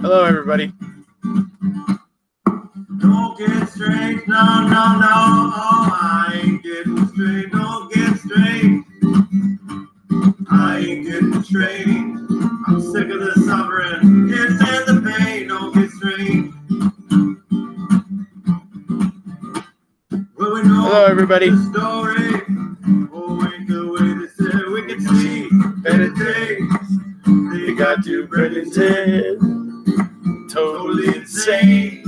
Hello, everybody. Don't get straight, no, no, no. Oh, I ain't getting straight. Don't get straight. I ain't getting straight. I'm sick of the suffering. Can't stand the pain. Don't get straight. Well, we know hello, everybody. the story. Oh, ain't the way they said we can see better days. They got you pretending. Totally insane.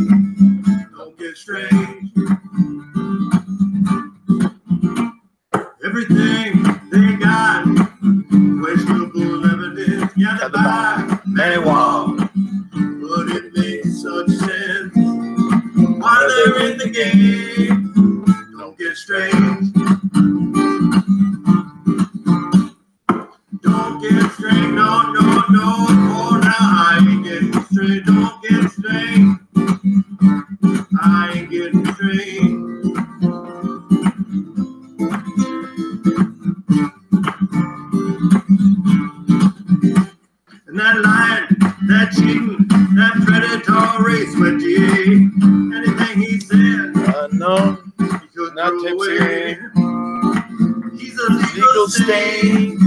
Don't get strange. Everything they got, questionable evidence. Got to buy many walls, but it makes such sense. While they're in the game, don't get strange. Don't get strange, no, no, no. Oh, now I ain't getting straight. Don't get strange. I ain't getting straight. And that lying, that cheating, that predatory switchy, anything he said, No, he could not throw tipsy. away. He's a legal stain.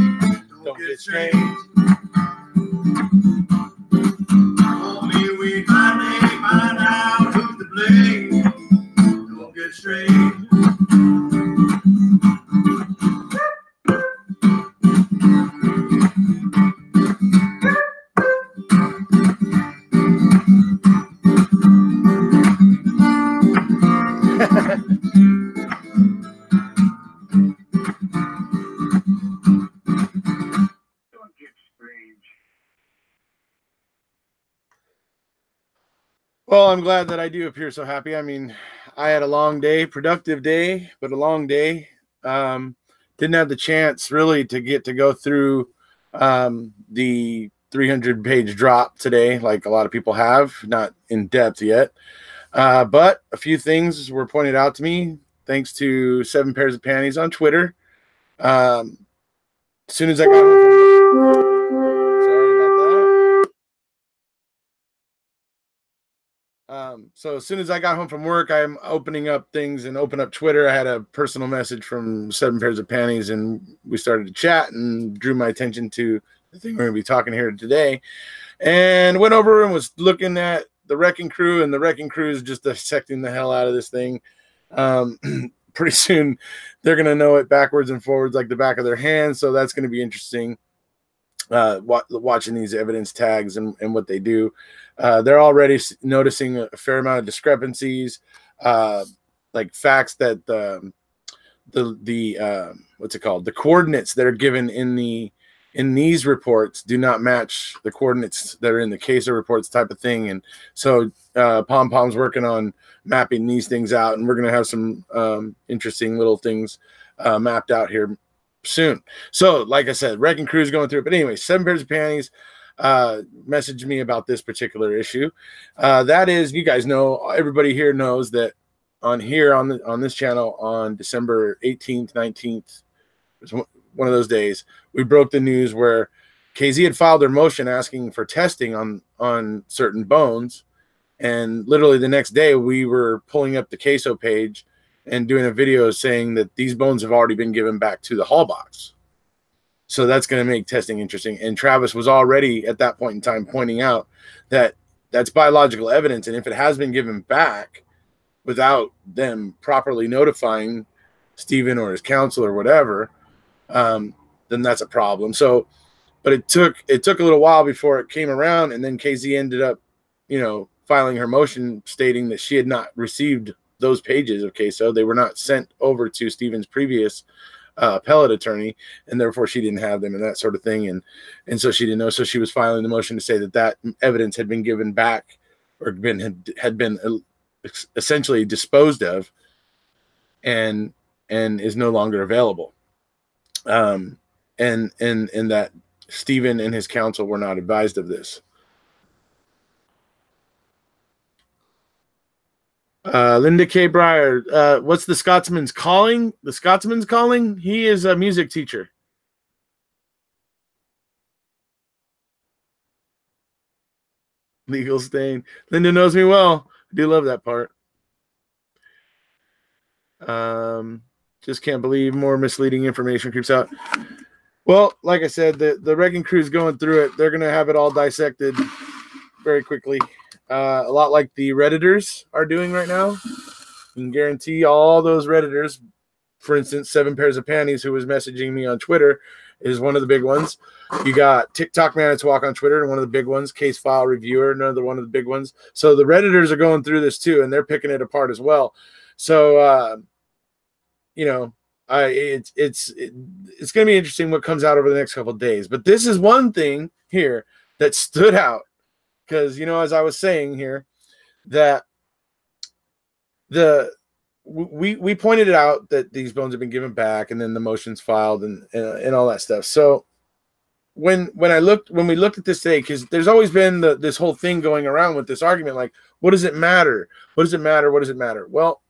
Don't get strange. Only we finally find out who's to blame. Don't get strange. Don't get strange. Well, I'm glad that I do appear so happy. I mean, I had a long day, productive day, but a long day. Didn't have the chance really to get to go through the 300-page drop today, like a lot of people have, not in depth yet. But a few things were pointed out to me thanks to 7 Pairs of Panties on Twitter. As soon as I got home so as soon as I got home from work, I'm opening up things and open up Twitter. I had a personal message from 7 Pairs of Panties, and we started to chat and drew my attention to the thing we're going to be talking here today. And went over and was looking at the Wrecking Crew, and the Wrecking Crew is just dissecting the hell out of this thing. Pretty soon, they're going to know it backwards and forwards like the back of their hand, so that's going to be interesting. Watching these evidence tags and what they do. They're already noticing a fair amount of discrepancies, like facts that what's it called? The coordinates that are given in these reports do not match the coordinates that are in the CASA reports, type of thing. And so Pom Pom's working on mapping these things out, and we're going to have some interesting little things mapped out here soon. So like I said, Wrecking Crew is going through it. But anyway, 7 Pairs of Panties messaged me about this particular issue. That is, you guys know, everybody here knows that on this channel on December 18th, 19th, it was one of those days, we broke the news where KZ had filed their motion asking for testing on certain bones. And literally the next day we were pulling up the queso page and doing a video saying that these bones have already been given back to the Halbachs. So that's going to make testing interesting. And Travis was already at that point in time pointing out that that's biological evidence. And if it has been given back without them properly notifying Stephen or his counsel or whatever, then that's a problem. So, but it took a little while before it came around. And then KZ ended up, filing her motion stating that she had not received those pages of queso. They were not sent over to Stephen's previous appellate attorney, and therefore she didn't have them and that sort of thing. And so she didn't know. So she was filing the motion to say that evidence had been given back or had been essentially disposed of and is no longer available. And that Stephen and his counsel were not advised of this. Linda K Breyer, what's the Scotsman's calling? The Scotsman's calling? He is a music teacher. Legal stain. Linda knows me well. I do love that part. Just can't believe more misleading information creeps out. Well, like I said, the wrecking crew's going through it. They're going to have it all dissected very quickly. A lot like the Redditors are doing right now. You can guarantee all those Redditors, for instance, 7 Pairs of Panties, who was messaging me on Twitter, is one of the big ones. You got TikTok Man to Walk on Twitter, and one of the big ones, Case File Reviewer, another one of the big ones. So the Redditors are going through this too, and they're picking it apart as well. So, you know, it's going to be interesting what comes out over the next couple of days. But this is one thing here that stood out because, you know, as I was saying here, that we pointed it out that these bones have been given back, and then the motions filed and all that stuff. So when we looked at this today, because there's always been this whole thing going around with this argument, like, what does it matter? What does it matter? What does it matter? Well,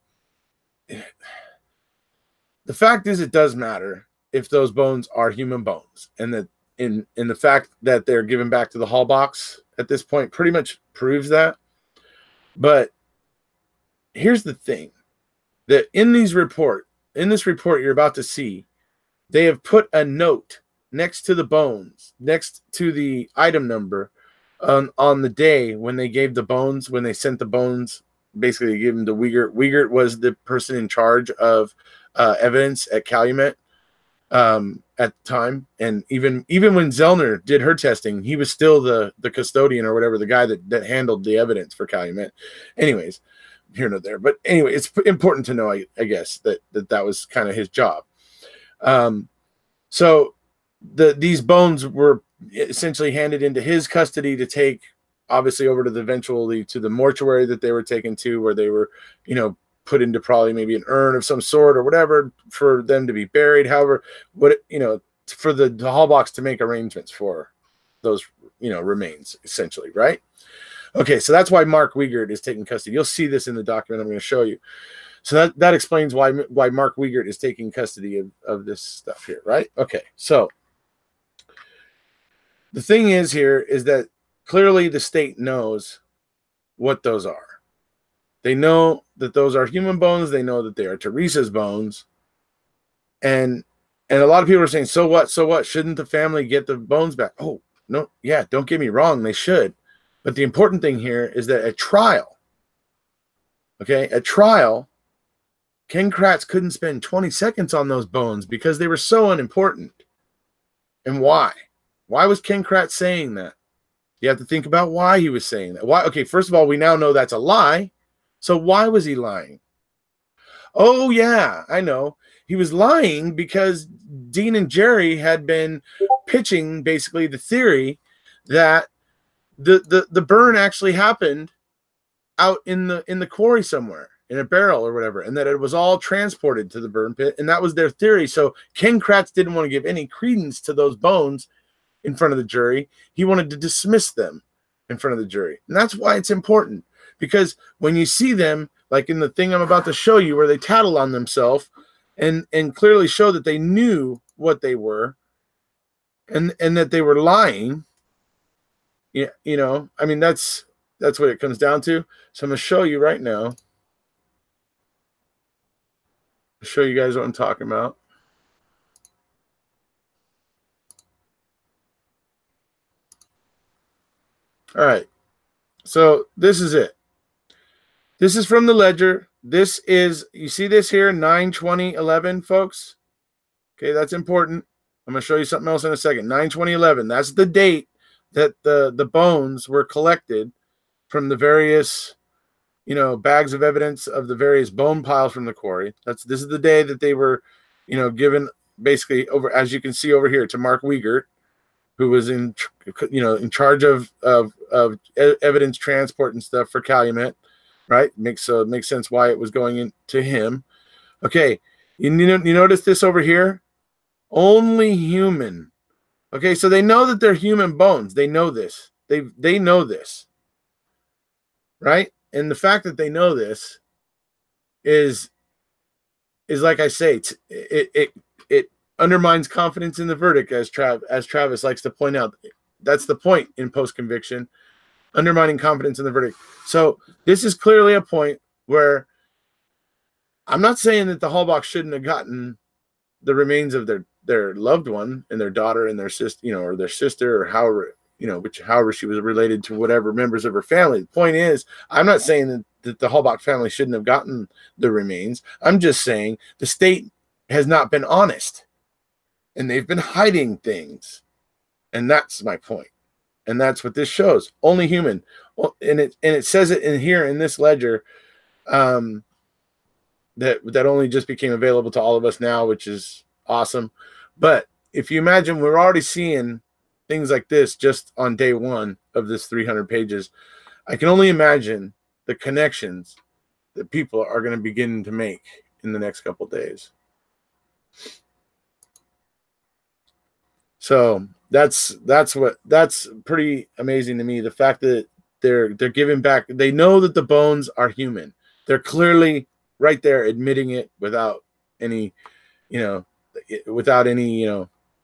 the fact is, it does matter if those bones are human bones, and that in the fact that they're given back to the Halbach at this point pretty much proves that. But here's the thing, that in this report you're about to see, they have put a note next to the bones, next to the item number on the day when they gave the bones, when they sent the bones, basically gave them to Wiegert. Wiegert was the person in charge of evidence at Calumet at the time, and even when Zellner did her testing, he was still the custodian or whatever, the guy that handled the evidence for Calumet. Anyways, here nor there, but anyway, it's important to know, I guess, that was kind of his job. So these bones were essentially handed into his custody to take, obviously, over to eventually to the mortuary that they were taken to, where they were, you know, put into probably maybe an urn of some sort or whatever for them to be buried. However, for the Halbach to make arrangements for those, you know, remains, essentially, right? Okay, so that's why Mark Wiegert is taking custody. You'll see this in the document I'm going to show you. So that explains why Mark Wiegert is taking custody of this stuff here, right? Okay, so the thing is here is that clearly the state knows what those are. They know that those are human bones. They know that they are Teresa's bones. And a lot of people are saying, so what? So what? Shouldn't the family get the bones back? Oh, no, yeah, don't get me wrong, they should. But the important thing here is that at trial, Ken Kratz couldn't spend 20 seconds on those bones because they were so unimportant. And why? Why was Ken Kratz saying that? You have to think about why he was saying that. Why? Okay, first of all, we now know that's a lie. So why was he lying? Oh, yeah, I know. He was lying because Dean and Jerry had been pitching basically the theory that the burn actually happened out in the quarry somewhere, in a barrel or whatever, and that it was all transported to the burn pit, and that was their theory. So Ken Kratz didn't want to give any credence to those bones in front of the jury. He wanted to dismiss them in front of the jury. And that's why it's important, because when you see them, like in the thing I'm about to show you, where they tattle on themselves and clearly show that they knew what they were and that they were lying, you know, I mean, that's what it comes down to. So I'm going to show you right now. I'll show you guys what I'm talking about. All right. So this is it. This is from the ledger. This is, you see this here, 9/20/11, folks? Okay, that's important. I'm going to show you something else in a second. 9/20/11. That's the date that the bones were collected from the various, you know, bags of evidence of the various bone piles from the quarry. This is the day that they were, you know, given basically over, as you can see over here, to Mark Wiegert, who was in charge of evidence transport and stuff for Calumet, right? Makes sense why it was going into him. Okay, you notice this over here, only human. Okay, so they know that they're human bones. They know this. They know this, right? And the fact that they know this is like I say, it undermines confidence in the verdict, as Travis likes to point out. That's the point in post-conviction. undermining confidence in the verdict. So this is clearly a point where I'm not saying that the Halbach shouldn't have gotten the remains of their loved one and their daughter and their sister, or their sister, or however, however she was related to whatever members of her family. The point is, I'm not saying that the Halbach family shouldn't have gotten the remains. I'm just saying the state has not been honest, and they've been hiding things, and that's my point. And that's what this shows. Only human, and it says it in here in this ledger. That only just became available to all of us now, which is awesome. But if you imagine, we're already seeing things like this just on day one of this 300 pages. I can only imagine the connections that people are going to begin to make in the next couple of days. So that's pretty amazing to me. The fact that they're giving back, they know that the bones are human. They're clearly right there admitting it without any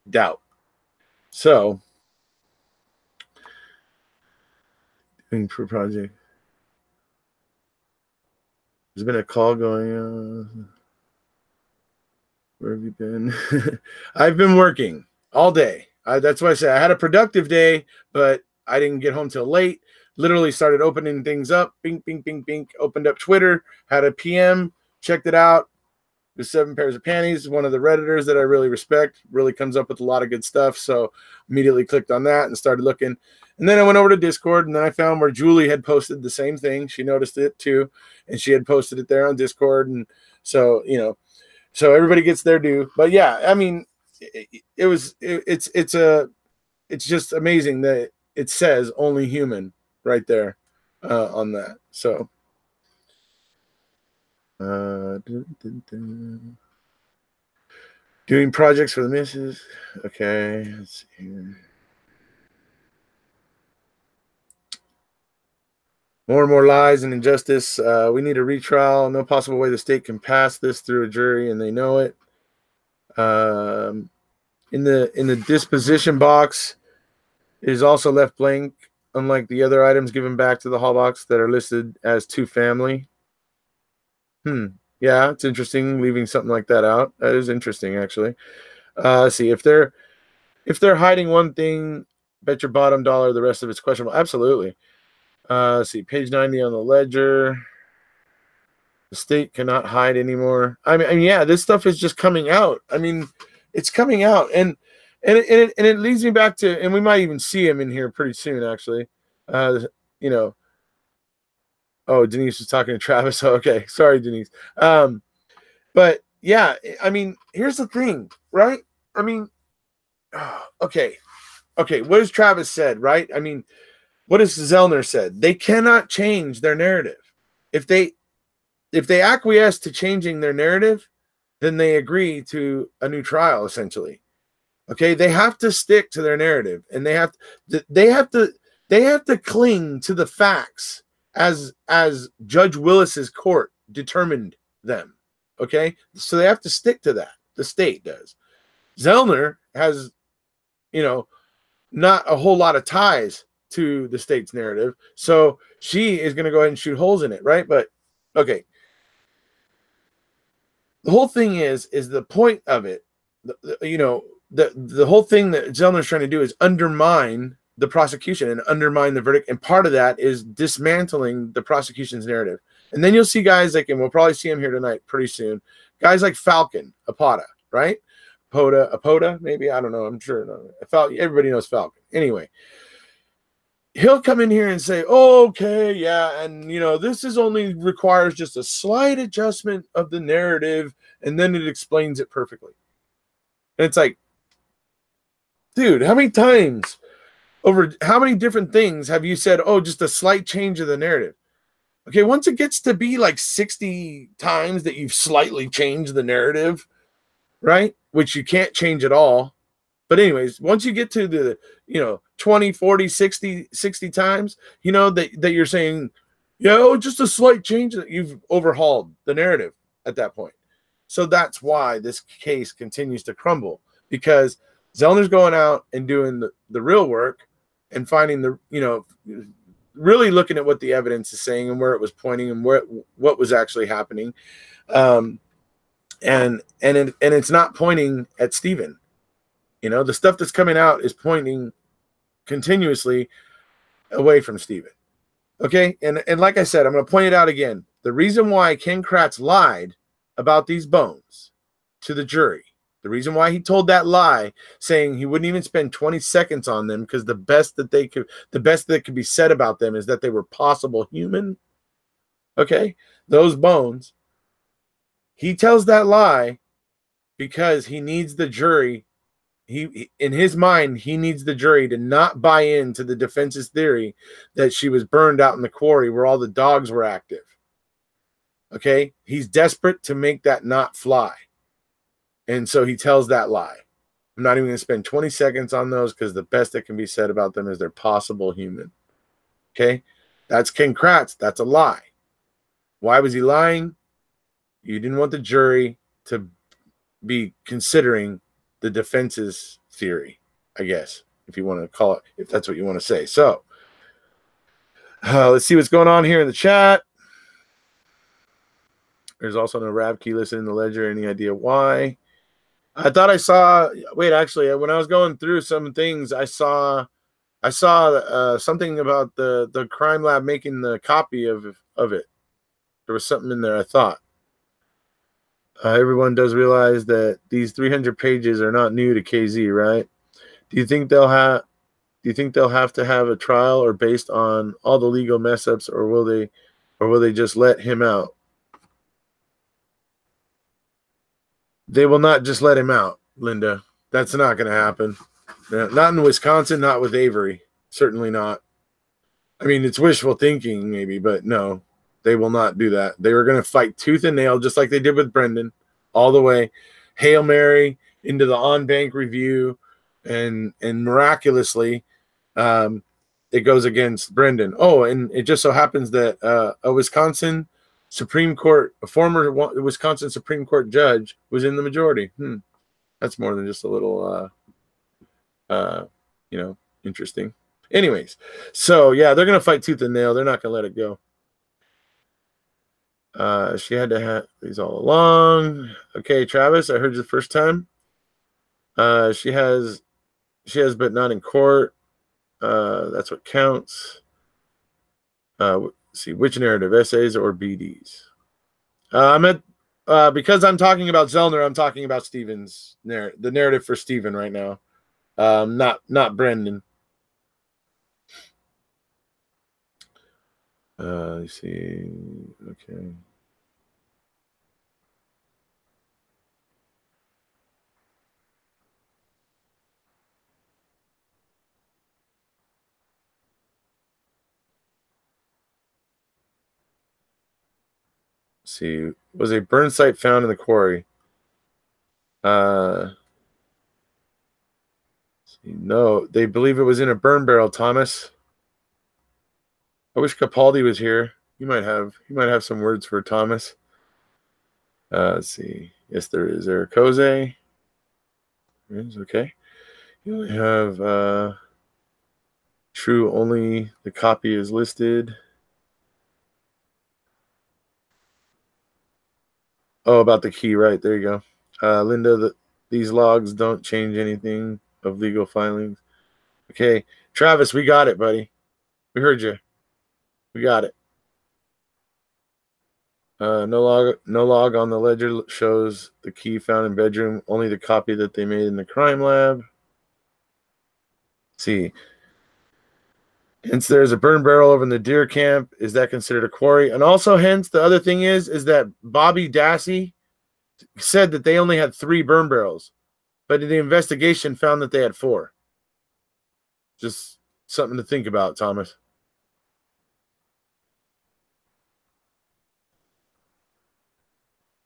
doubt. So for project, there's been a call going on. Where have you been? I've been working all day. That's why I said I had a productive day, but I didn't get home till late. Literally started opening things up. Bing, bing, bing, bing. Opened up Twitter. Had a PM. Checked it out. The 7 pairs of panties. One of the Redditors that I really respect. Really comes up with a lot of good stuff. So immediately clicked on that and started looking. And then I went over to Discord, and then I found where Julie had posted the same thing. She noticed it too, and she had posted it there on Discord. And so, so everybody gets their due. But yeah, I mean, it's just amazing that it says only human right there on that. So doing projects for the missus. Okay, let's see here. More and more lies and injustice. We need a retrial. No possible way the state can pass this through a jury, and they know it. In the disposition box, it is also left blank, unlike the other items given back to the Halbachs that are listed as to family. Yeah, it's interesting leaving something like that out. That is interesting, actually. Let's see, if they're hiding one thing, bet your bottom dollar the rest of it's questionable. Absolutely. Let's see, page 90 on the ledger. The state cannot hide anymore. I mean, yeah, this stuff is just coming out. I mean, it's coming out, and it leads me back to, and we might even see him in here pretty soon, actually. Oh, Denise was talking to Travis. Oh, okay, sorry, Denise. But yeah, I mean, here's the thing, right? I mean, okay. What has Travis said, right? I mean, what has Zellner said? They cannot change their narrative. If they acquiesce to changing their narrative, then they agree to a new trial, essentially. Okay, they have to stick to their narrative, and they have to cling to the facts as Judge Willis's court determined them. Okay, so they have to stick to that. The state does. Zellner has, not a whole lot of ties to the state's narrative, so she is going to go ahead and shoot holes in it, right? But okay, the whole thing is the point of it. The whole thing that Zellner is trying to do is undermine the prosecution and undermine the verdict, and part of that is dismantling the prosecution's narrative. And then you'll see guys like, and we'll probably see him here tonight pretty soon, guys like Falcon Apota, right? Apota, maybe, I don't know, I'm sure everybody knows Falcon. Anyway, he'll come in here and say, okay, yeah, and this is only requires just a slight adjustment of the narrative, and then it explains it perfectly. And it's like, dude, how many times over how many different things have you said, oh, just a slight change of the narrative? Okay, once it gets to be like 60 times that you've slightly changed the narrative, right? Which you can't change at all. But anyways, once you get to the, 20, 40, 60 times, that you're saying, just a slight change, that you've overhauled the narrative at that point. So that's why this case continues to crumble, because Zellner's going out and doing the real work and finding the really looking at what the evidence is saying and where it was pointing and what was actually happening. And it's not pointing at Stephen. You know, the stuff that's coming out is pointing continuously away from Stephen. Okay, and like I said, I'm going to point it out again. The reason why Ken Kratz lied about these bones to the jury, the reason why he told that lie, saying he wouldn't even spend 20 seconds on them because the best that could be said about them is that they were possible human. Okay, those bones. He tells that lie because he needs the jury. In his mind, he needs the jury to not buy into the defense's theory that she was burned out in the quarry where all the dogs were active. Okay? He's desperate to make that not fly. And so he tells that lie. I'm not even going to spend 20 seconds on those because the best that can be said about them is they're possible human. Okay? That's Ken Kratz. That's a lie. Why was he lying? You didn't want the jury to be considering the defense's theory, I guess, if you want to call it, if that's what you want to say. So let's see what's going on here in the chat. There's also no Rav key listed in the ledger. Any idea why? I thought I saw, wait, actually, when I was going through some things, I saw something about the crime lab making the copy of it. There was something in there, I thought. Everyone does realize that these 300 pages are not new to KZ, right? Do you think they'll have to have a trial or based on all the legal mess ups, or will they just let him out? They will not just let him out, Linda. That's not going to happen. Not in Wisconsin, not with Avery. Certainly not. I mean, it's wishful thinking maybe, but no. They will not do that. They were going to fight tooth and nail, just like they did with Brendan, all the way. Hail Mary into the on-bank review, and miraculously, it goes against Brendan. Oh, and it just so happens that a former Wisconsin Supreme Court judge was in the majority. That's more than just a little, interesting. Anyways, so yeah, they're going to fight tooth and nail. They're not going to let it go. She had to have these all along. Okay, Travis, I heard you the first time. She has, but not in court. That's what counts. See, which narrative, essays or BDs? Because I'm talking about Zellner, I'm talking about Stephen's the narrative for Stephen right now. Not Brendan. Let's see. Okay. Let's see. Was a burn site found in the quarry? No, they believe it was in a burn barrel, Thomas. I wish Capaldi was here. You might have some words for Thomas. Let's see. Yes, there is. There Koze. There is, okay. You only have true, only the copy is listed. Oh, about the key, right. There you go. Linda, these logs don't change anything of legal filings. Okay. Travis, we got it, buddy. We heard you. We got it. No log on the ledger shows the key found in bedroom, only the copy that they made in the crime lab. Let's see. Hence, there's a burn barrel over in the deer camp. Is that considered a quarry? And also, hence, the other thing is that Bobby Dassey said that they only had 3 burn barrels, but the investigation found that they had 4. Just something to think about, Thomas.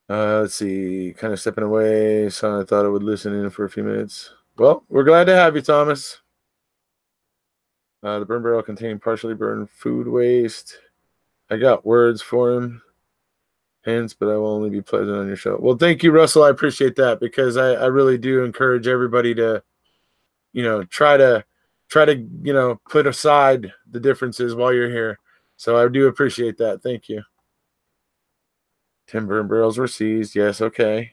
Let's see. Kind of stepping away. So I thought I would listen in for a few minutes. Well, we're glad to have you, Thomas. The burn barrel containing partially burned food waste. I got words for him. Hence, but I will only be pleasant on your show. Well, thank you, Russell. I appreciate that because I really do encourage everybody to, try to try to, you know, put aside the differences while you're here. So I do appreciate that. Thank you. Timber and barrels were seized. Yes, okay.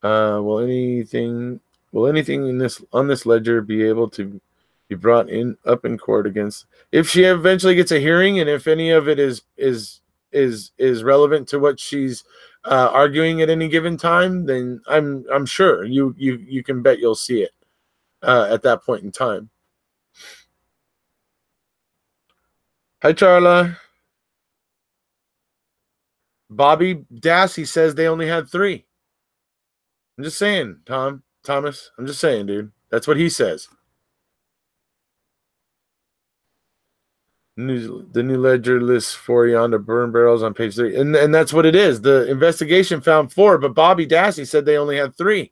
Will anything in this on this ledger be able to be brought up in court against, if she eventually gets a hearing, and if any of it is relevant to what she's arguing at any given time, then I'm sure you can bet you'll see it at that point in time. Hi, Charla. Bobby Dassey says they only had 3. I'm just saying, Thomas. I'm just saying, dude. That's what he says. The new ledger lists 4 yonder burn barrels on page 3. And that's what it is. The investigation found 4, but Bobby Dassey said they only had 3.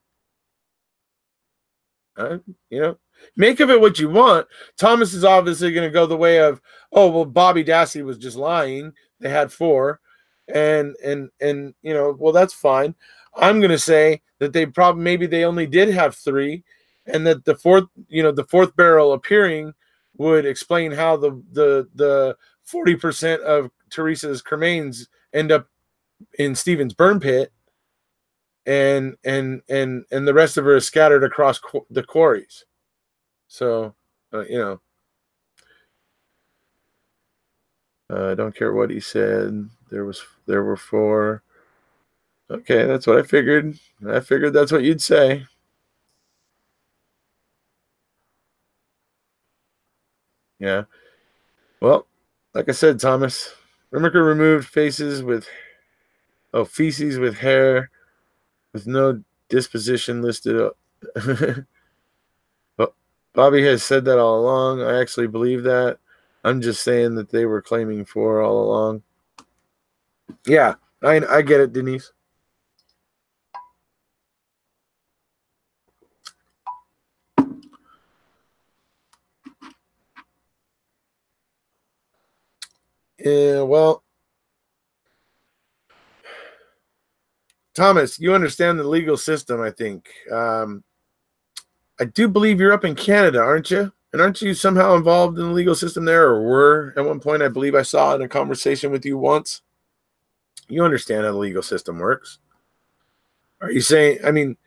You know, make of it what you want. Thomas is obviously going to go the way of, oh, well, Bobby Dassey was just lying. They had 4. And you know, well, that's fine. I'm going to say that maybe they only did have 3, and that the fourth barrel appearing would explain how the 40% of Teresa's cremains end up in Stephen's burn pit, and the rest of her is scattered across the quarries. So, you know, I don't care what he said. There were 4. Okay, that's what I figured. I figured that's what you'd say. Yeah. Well, like I said, Thomas, Rimmerker removed feces with hair with no disposition listed. But Bobby has said that all along. I actually believe that. I'm just saying that they were claiming 4 all along. Yeah, I get it, Denise. Yeah, well, Thomas, you understand the legal system, I think. I do believe you're up in Canada, aren't you? And aren't you somehow involved in the legal system there, or were at one point? I believe I saw in a conversation with you once. You understand how the legal system works. Are you saying, I mean,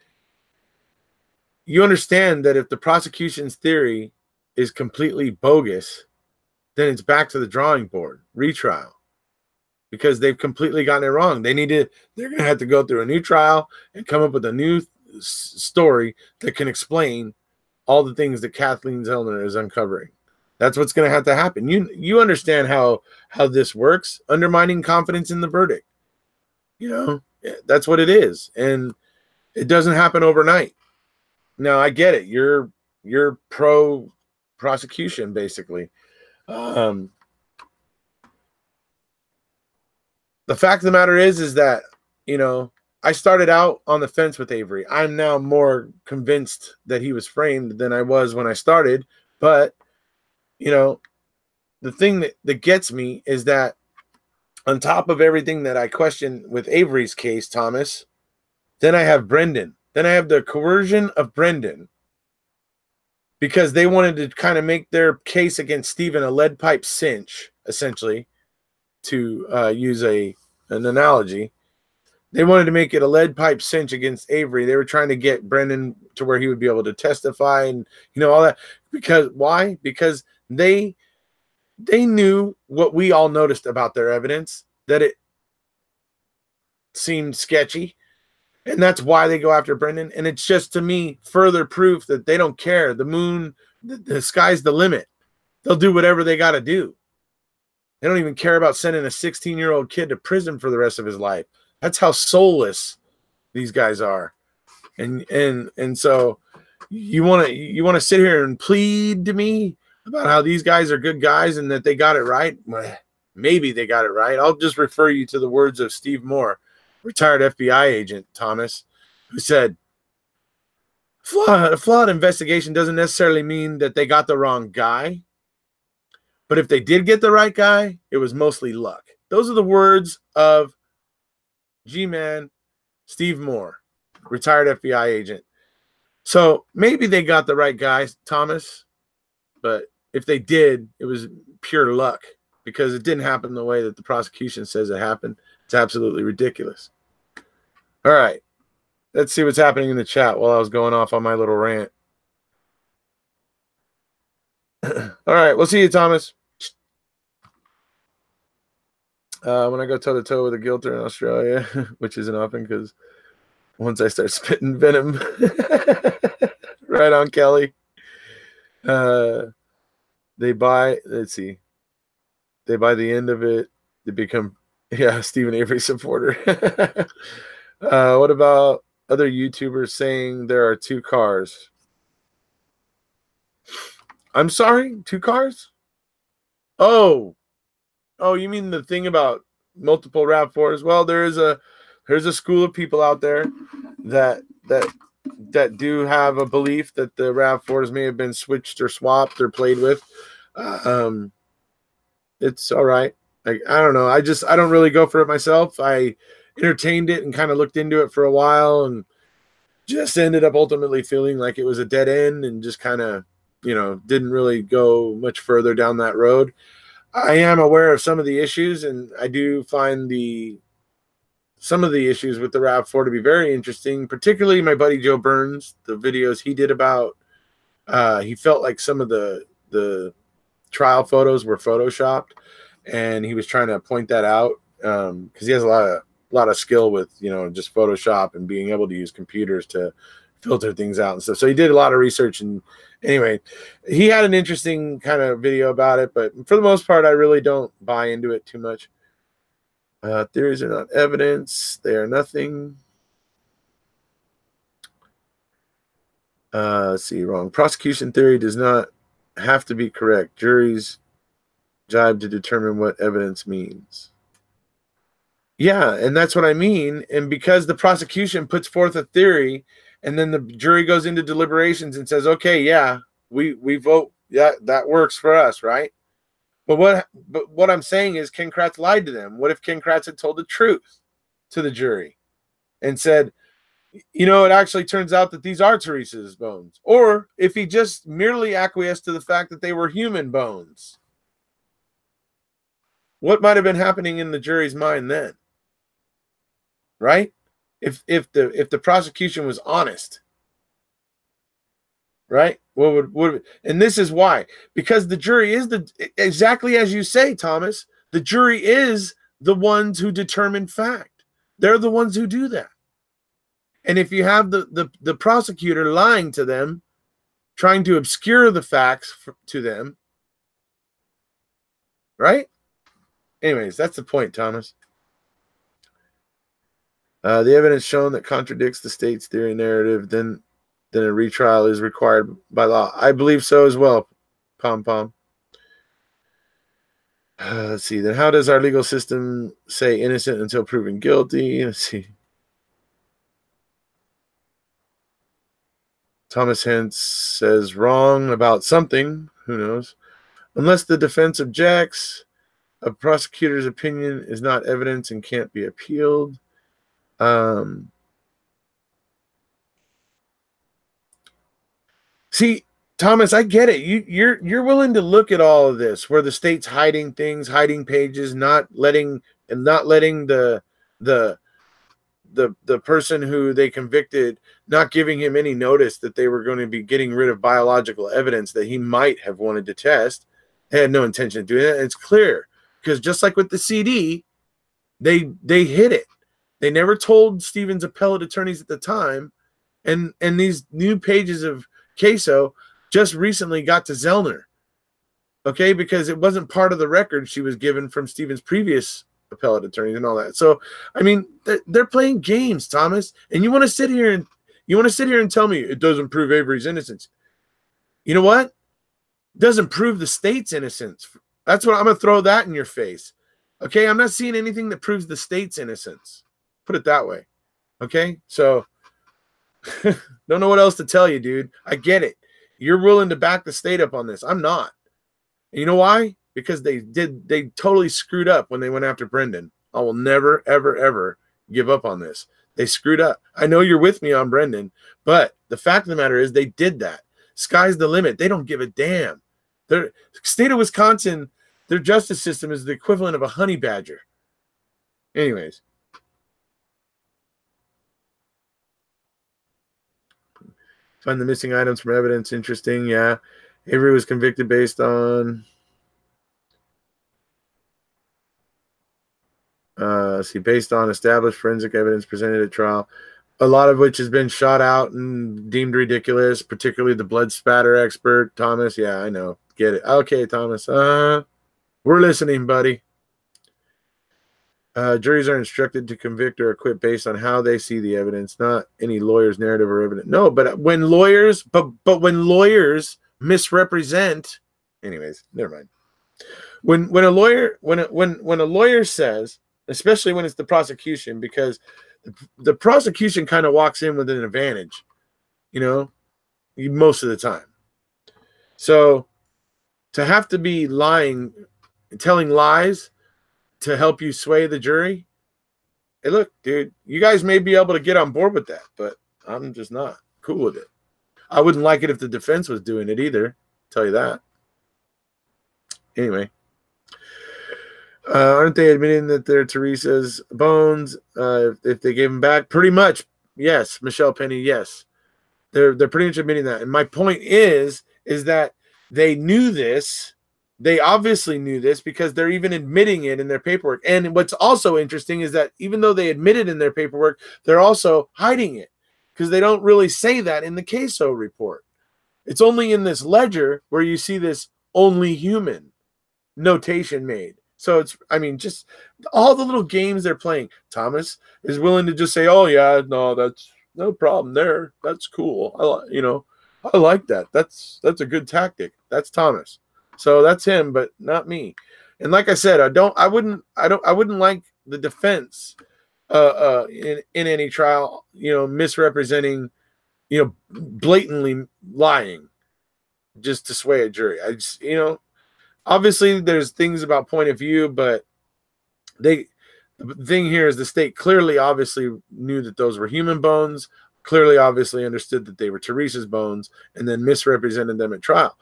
you understand that if the prosecution's theory is completely bogus, then it's back to the drawing board, retrial, because they've completely gotten it wrong. They're going to have to go through a new trial and come up with a new story that can explain all the things that Kathleen Zellner is uncovering. That's what's going to have to happen. You understand how this works, undermining confidence in the verdict. You know, that's what it is. And it doesn't happen overnight. Now, I get it. You're pro prosecution, basically. The fact of the matter is that, you know, I started out on the fence with Avery. I'm now more convinced that he was framed than I was when I started. But, you know, the thing that gets me is that on top of everything that I question with Avery's case, Thomas, then I have Brendan. Then I have the coercion of Brendan, because they wanted to kind of make their case against Stephen a lead pipe cinch, essentially, to use an analogy. They wanted to make it a lead pipe cinch against Avery. They were trying to get Brendan to where he would be able to testify and, you know, all that. Because why? Because they knew what we all noticed about their evidence, that it seemed sketchy. And that's why they go after Brendan. And it's just, to me, further proof that they don't care. The moon, the sky's the limit. They'll do whatever they got to do. They don't even care about sending a 16-year-old kid to prison for the rest of his life. That's how soulless these guys are. And so you want to sit here and plead to me about how these guys are good guys and that they got it right? Well, maybe they got it right. I'll just refer you to the words of Steve Moore, retired FBI agent, Thomas, who said, a flawed investigation doesn't necessarily mean that they got the wrong guy. But if they did get the right guy, it was mostly luck. Those are the words of G-Man Steve Moore, retired FBI agent. So maybe they got the right guy, Thomas. But if they did, it was pure luck because it didn't happen the way that the prosecution says it happened. It's absolutely ridiculous. All right. Let's see what's happening in the chat while I was going off on my little rant. All right. We'll see you, Thomas. When I go toe-to-toe with a guilter in Australia, which isn't often because once I start spitting venom, right on, Kelly. They buy, let's see, they by the end of it, they become, Stephen Avery supporter. What about other YouTubers saying there are 2 cars? I'm sorry, 2 cars? Oh, you mean the thing about multiple RAV4s? Well, there's a school of people out there that do have a belief that the RAV4s may have been switched or swapped or played with. It's all right. I don't know. I don't really go for it myself. I entertained it and kind of looked into it for a while and just ended up ultimately feeling like it was a dead end and just kind of, didn't really go much further down that road. I am aware of some of the issues, and I do find some of the issues with the RAV4 to be very interesting, particularly my buddy Joe Burns, the videos he did about, he felt like some of the trial photos were photoshopped, and he was trying to point that out because he has a lot of skill with, just Photoshop and being able to use computers to filter things out and stuff. So he did a lot of research, and anyway, he had an interesting kind of video about it, but for the most part, I really don't buy into it too much. Theories are not evidence. They are nothing. Let's see, wrong. Prosecution theory does not have to be correct. Juries jibe to determine what evidence means. Yeah, and that's what I mean. And because the prosecution puts forth a theory, and then the jury goes into deliberations and says, okay, yeah, we vote. Yeah, that works for us, right? But what I'm saying is Ken Kratz lied to them. What if Ken Kratz had told the truth to the jury and said, it actually turns out that these are Teresa's bones? Or if he just merely acquiesced to the fact that they were human bones? What might have been happening in the jury's mind then? Right? If the prosecution was honest, right? What would and this is why, because the jury is exactly as you say, Thomas. The jury is the ones who determine fact. They're the ones who do that. And if you have the prosecutor lying to them, trying to obscure the facts to them, right? Anyways, that's the point, Thomas. The evidence shown that contradicts the state's theory narrative, then a retrial is required by law. I believe so as well, Pom Pom. Let's see. Then how does our legal system say innocent until proven guilty? Let's see. Thomas Hentz says wrong about something. Who knows? Unless the defense objects, a prosecutor's opinion is not evidence and can't be appealed. See, Thomas, I get it. You're willing to look at all of this, where the state's hiding things, hiding pages, not letting the person who they convicted, not giving him any notice that they were going to be getting rid of biological evidence that he might have wanted to test. They had no intention of doing that. It's clear because just like with the CD, they hid it. They never told Stephen's appellate attorneys at the time, and these new pages of Queso just recently got to Zellner, okay, because it wasn't part of the record she was given from Stephen's previous appellate attorneys and all that. So, I mean, they're playing games, Thomas, and you want to sit here and tell me it doesn't prove Avery's innocence. You know what? It doesn't prove the state's innocence. That's what I'm going to throw that in your face. Okay, I'm not seeing anything that proves the state's innocence. Put it that way. Okay, so don't know what else to tell you, dude. I get it. You're willing to back the state up on this. I'm not. And you know why? Because they totally screwed up when they went after Brendan. I will never, ever, ever give up on this. They screwed up. I know you're with me on Brendan, but the fact of the matter is they did that. Sky's the limit. They don't give a damn. Their state of Wisconsin, their justice system is the equivalent of a honey badger. Anyways. Find the missing items from evidence. Interesting. Yeah. Avery was convicted based on based on established forensic evidence presented at trial, a lot of which has been shot out and deemed ridiculous, particularly the blood spatter expert, Thomas. Yeah, I know. Get it. Okay, Thomas. We're listening, buddy. Juries are instructed to convict or acquit based on how they see the evidence, not any lawyer's narrative or evidence. No, but when lawyers misrepresent, anyways, never mind. When a lawyer says, especially when it's the prosecution, because the prosecution kind of walks in with an advantage, most of the time. So to have to be lying, telling lies to help you sway the jury, hey, look, dude, you guys may be able to get on board with that, but I'm just not cool with it. I wouldn't like it if the defense was doing it either. I'll tell you that. Anyway. Aren't they admitting that they're Teresa's bones if they gave them back? Pretty much, yes. Michelle Penny, yes. They're pretty much admitting that. And my point is that they knew this. They obviously knew this because they're even admitting it in their paperwork. And what's also interesting is that even though they admitted in their paperwork, they're also hiding it because they don't really say that in the CASO report. It's only in this ledger where you see this only human notation made. So it's, just all the little games they're playing. Thomas is willing to just say, "Oh yeah, no, that's no problem there. That's cool. I like that. That's a good tactic." That's Thomas. So that's him, but not me. And like I said, I wouldn't like the defense in any trial, misrepresenting, blatantly lying just to sway a jury. I just, obviously, there's things about point of view, but the thing here is the state clearly, obviously knew that those were human bones, clearly, obviously understood that they were Teresa's bones, and then misrepresented them at trial.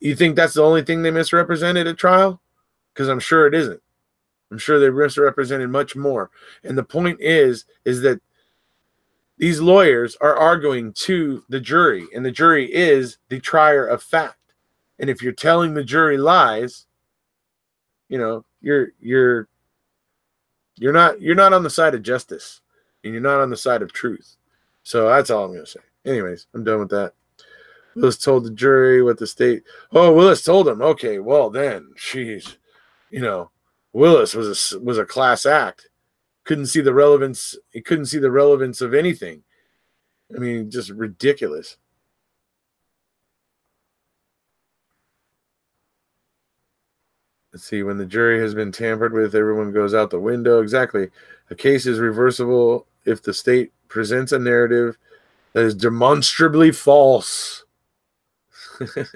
You think that's the only thing they misrepresented at trial? Because I'm sure it isn't. I'm sure they misrepresented much more. And the point is that these lawyers are arguing to the jury, and the jury is the trier of fact. And if you're telling the jury lies, you're not on the side of justice, and you're not on the side of truth. So that's all I'm going to say. Anyways, I'm done with that. Willis told the jury what the state. Oh, Willis told them. Okay, well then, jeez, Willis was a class act. Couldn't see the relevance. He couldn't see the relevance of anything. Just ridiculous. Let's see, when the jury has been tampered with, everyone goes out the window. Exactly. A case is reversible if the state presents a narrative that is demonstrably false. Where'd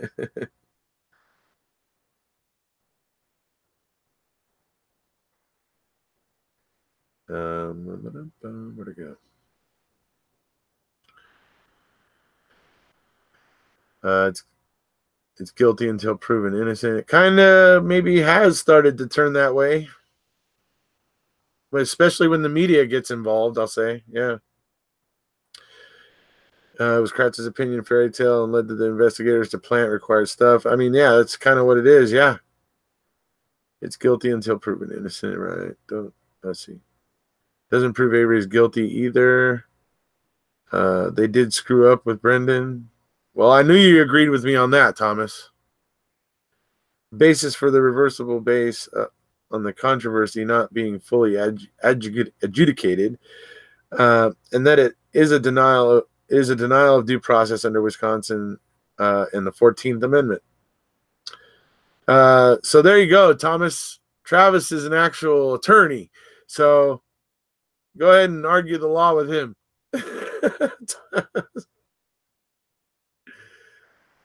it go? It's guilty until proven innocent. It kind of maybe has started to turn that way. But especially when the media gets involved, I'll say. Yeah. It was Kratz's opinion fairy tale and led to the investigators to plant required stuff. Yeah, that's kind of what it is. Yeah. It's guilty until proven innocent, right? Let's see. Doesn't prove Avery's guilty either. They did screw up with Brendan. Well, I knew you agreed with me on that, Thomas. Basis for the reversible base on the controversy not being fully adjudicated, and that it is a denial of due process under Wisconsin in the 14th Amendment. So there you go, Thomas. Travis is an actual attorney, so go ahead and argue the law with him.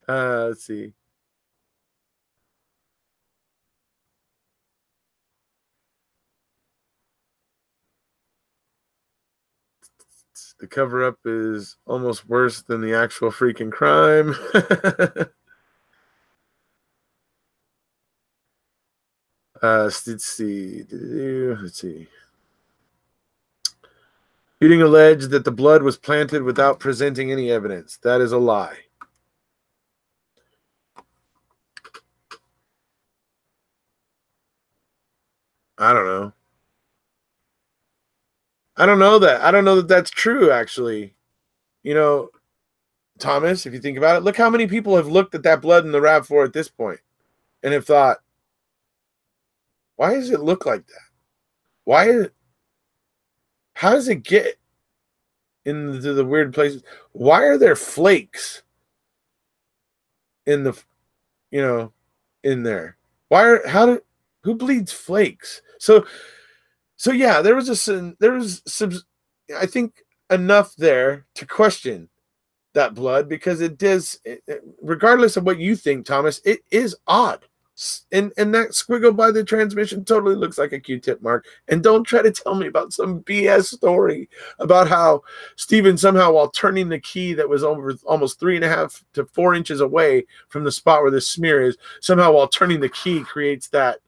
Let's see. The cover-up is almost worse than the actual freaking crime. Let's see. Let's see. Keating alleged that the blood was planted without presenting any evidence. That is a lie. I don't know. I don't know that. I don't know that that's true, actually. You know, Thomas, if you think about it, look how many people have looked at that blood in the RAV4 at this point and have thought, why does it look like that? How does it get into the weird places? Why are there flakes in the, in there? Who bleeds flakes? So yeah, there was some, I think, enough there to question that blood, because it does, regardless of what you think, Thomas, it is odd. And that squiggle by the transmission totally looks like a Q-tip mark. And don't try to tell me about some BS story about how Stephen somehow, while turning the key that was over almost 3.5 to 4 inches away from the spot where the smear is, somehow while turning the key creates that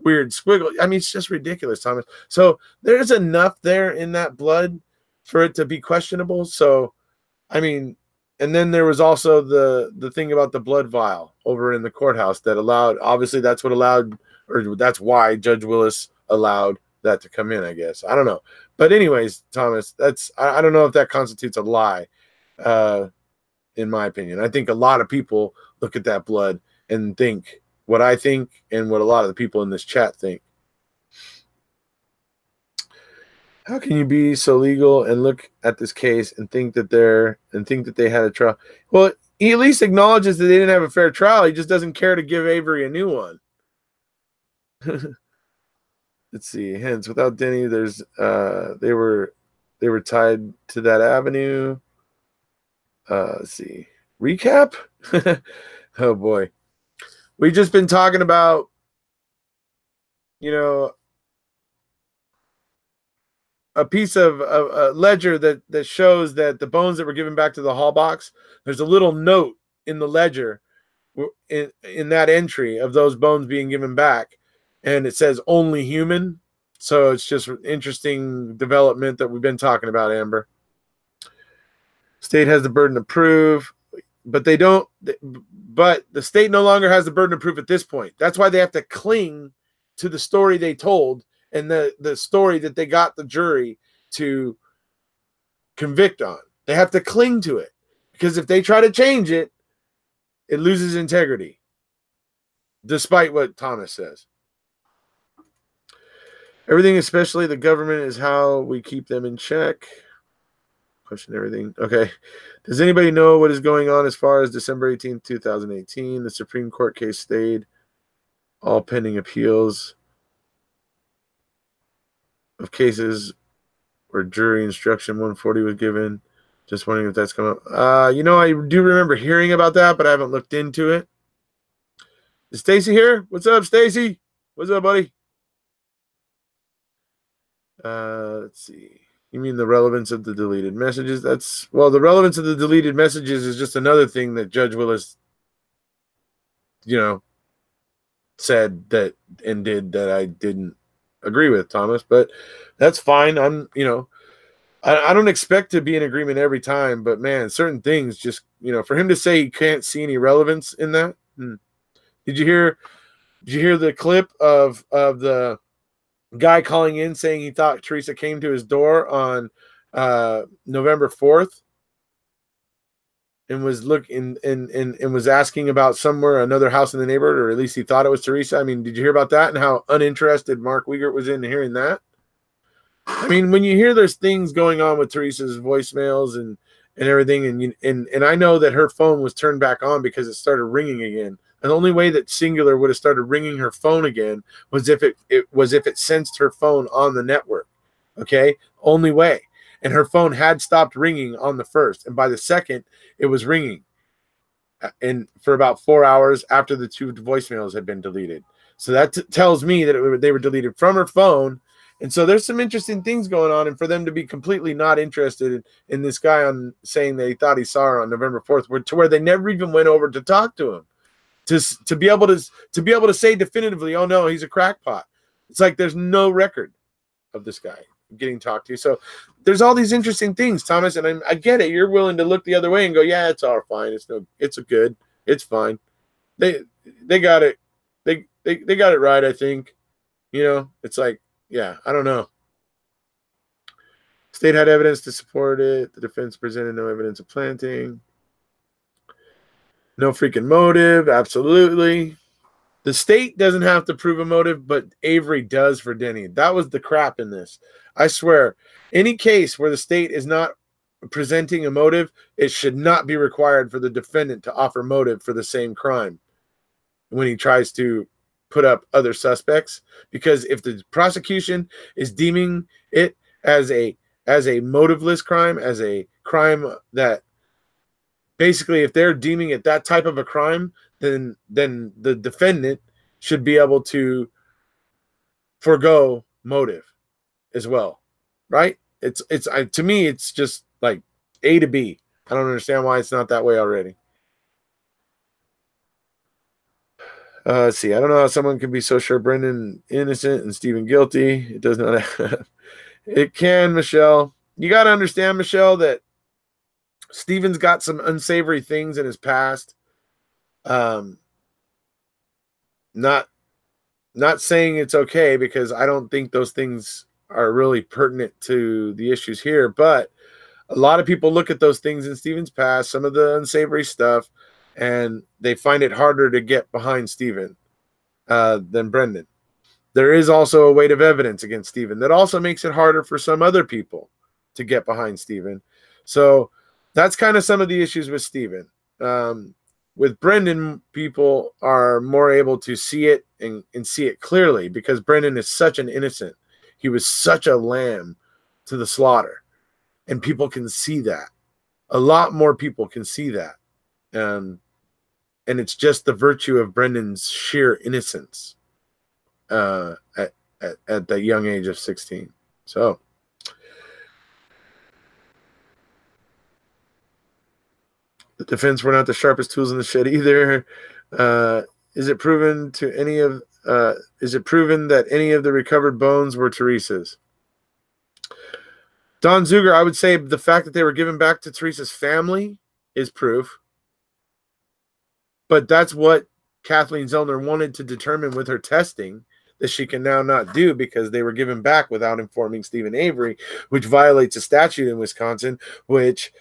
weird squiggle. I mean, it's just ridiculous, Thomas. So there's enough there in that blood for it to be questionable. So, I mean, and then there was also the thing about the blood vial over in the courthouse that allowed, obviously that's what allowed, or that's why Judge Willis allowed that to come in, I guess. I don't know. But anyways, Thomas, I don't know if that constitutes a lie, in my opinion. I think a lot of people look at that blood and think what I think and what a lot of the people in this chat think. How can you be so legal and look at this case and think that they had a trial? Well, he at least acknowledges that they didn't have a fair trial. He just doesn't care to give Avery a new one. Let's see. Hence, without Denny, there's they were tied to that avenue. Let's see. Recap? Oh boy. We've just been talking about, a piece of a ledger that shows that the bones that were given back to the Halbachs, there's a little note in the ledger in that entry of those bones being given back, and it says only human. So it's just interesting development that we've been talking about, Amber. State has the burden of proof, but they don't. But the state no longer has the burden of proof at this point. That's why they have to cling to the story they told and the story that they got the jury to convict on. They have to cling to it, because if they try to change it, it loses integrity, despite what Thomas says. Everything, especially the government, is how we keep them in check. Question everything. Okay. Does anybody know what is going on as far as December 18th, 2018? The Supreme Court case stayed, all pending appeals of cases where jury instruction 140 was given. Just wondering if that's come up. I do remember hearing about that, but I haven't looked into it. Is Stacy here? What's up, Stacy? What's up, buddy? Let's see. You mean the relevance of the deleted messages? The relevance of the deleted messages is just another thing that Judge Willis, said that and did that I didn't agree with, Thomas, but that's fine. I don't expect to be in agreement every time, but man, certain things just, for him to say he can't see any relevance in that. Did you hear the clip of the guy calling in saying he thought Teresa came to his door on November 4th and was looking and was asking about another house in the neighborhood, or at least he thought it was Teresa? I mean, did you hear about that and how uninterested Mark Wiegert was in hearing that? I mean, when you hear there's things going on with Teresa's voicemails and everything, and I know that her phone was turned back on because it started ringing again. And the only way that Singular would have started ringing her phone again was if it sensed her phone on the network. Okay, only way. And her phone had stopped ringing on the first, and by the second, it was ringing. And for about 4 hours after the 2 voicemails had been deleted. So that tells me that they were deleted from her phone. And so there's some interesting things going on, and for them to be completely not interested in this guy on saying that he thought he saw her on November 4th, to where they never even went over to talk to him, to be able to say definitively, oh no, he's a crackpot. It's like there's no record of this guy getting talked to. So there's all these interesting things, Thomas, and I get it. You're willing to look the other way and go, yeah, it's all fine. It's fine. They got it. They got it right, I think. You know, it's like, yeah, I don't know. State had evidence to support it. The defense presented no evidence of planting. No freaking motive. Absolutely. The state doesn't have to prove a motive, but Avery does for Denny. That was the crap in this. I swear, any case where the state is not presenting a motive, it should not be required for the defendant to offer motive for the same crime when he tries to put up other suspects. Because if the prosecution is deeming it as a motiveless crime, as a crime that basically, if they're deeming it that type of a crime, then the defendant should be able to forego motive as well, right? It's to me, it's just like A to B. I don't understand why it's not that way already. Let's see. I don't know how someone can be so sure Brendan innocent and Stephen guilty. It does not have. It can, Michelle. You got to understand, Michelle, that Stephen's got some unsavory things in his past. Not saying it's okay, because I don't think those things are really pertinent to the issues here, but a lot of people look at those things in Stephen's past, some of the unsavory stuff, and they find it harder to get behind Stephen than Brendan. There is also a weight of evidence against Stephen that also makes it harder for some other people to get behind Stephen. So that's kind of some of the issues with Stephen. With Brendan, people are more able to see it and see it clearly, because Brendan is such an innocent. He was such a lamb to the slaughter, and people can see that. A lot more people can see that. And it's just the virtue of Brendan's sheer innocence at the young age of 16. So the defense were not the sharpest tools in the shed either. Is it proven that any of the recovered bones were Teresa's? Don Zuger, I would say the fact that they were given back to Teresa's family is proof. But that's what Kathleen Zellner wanted to determine with her testing, that she can now not do, because they were given back without informing Stephen Avery, which violates a statute in Wisconsin, which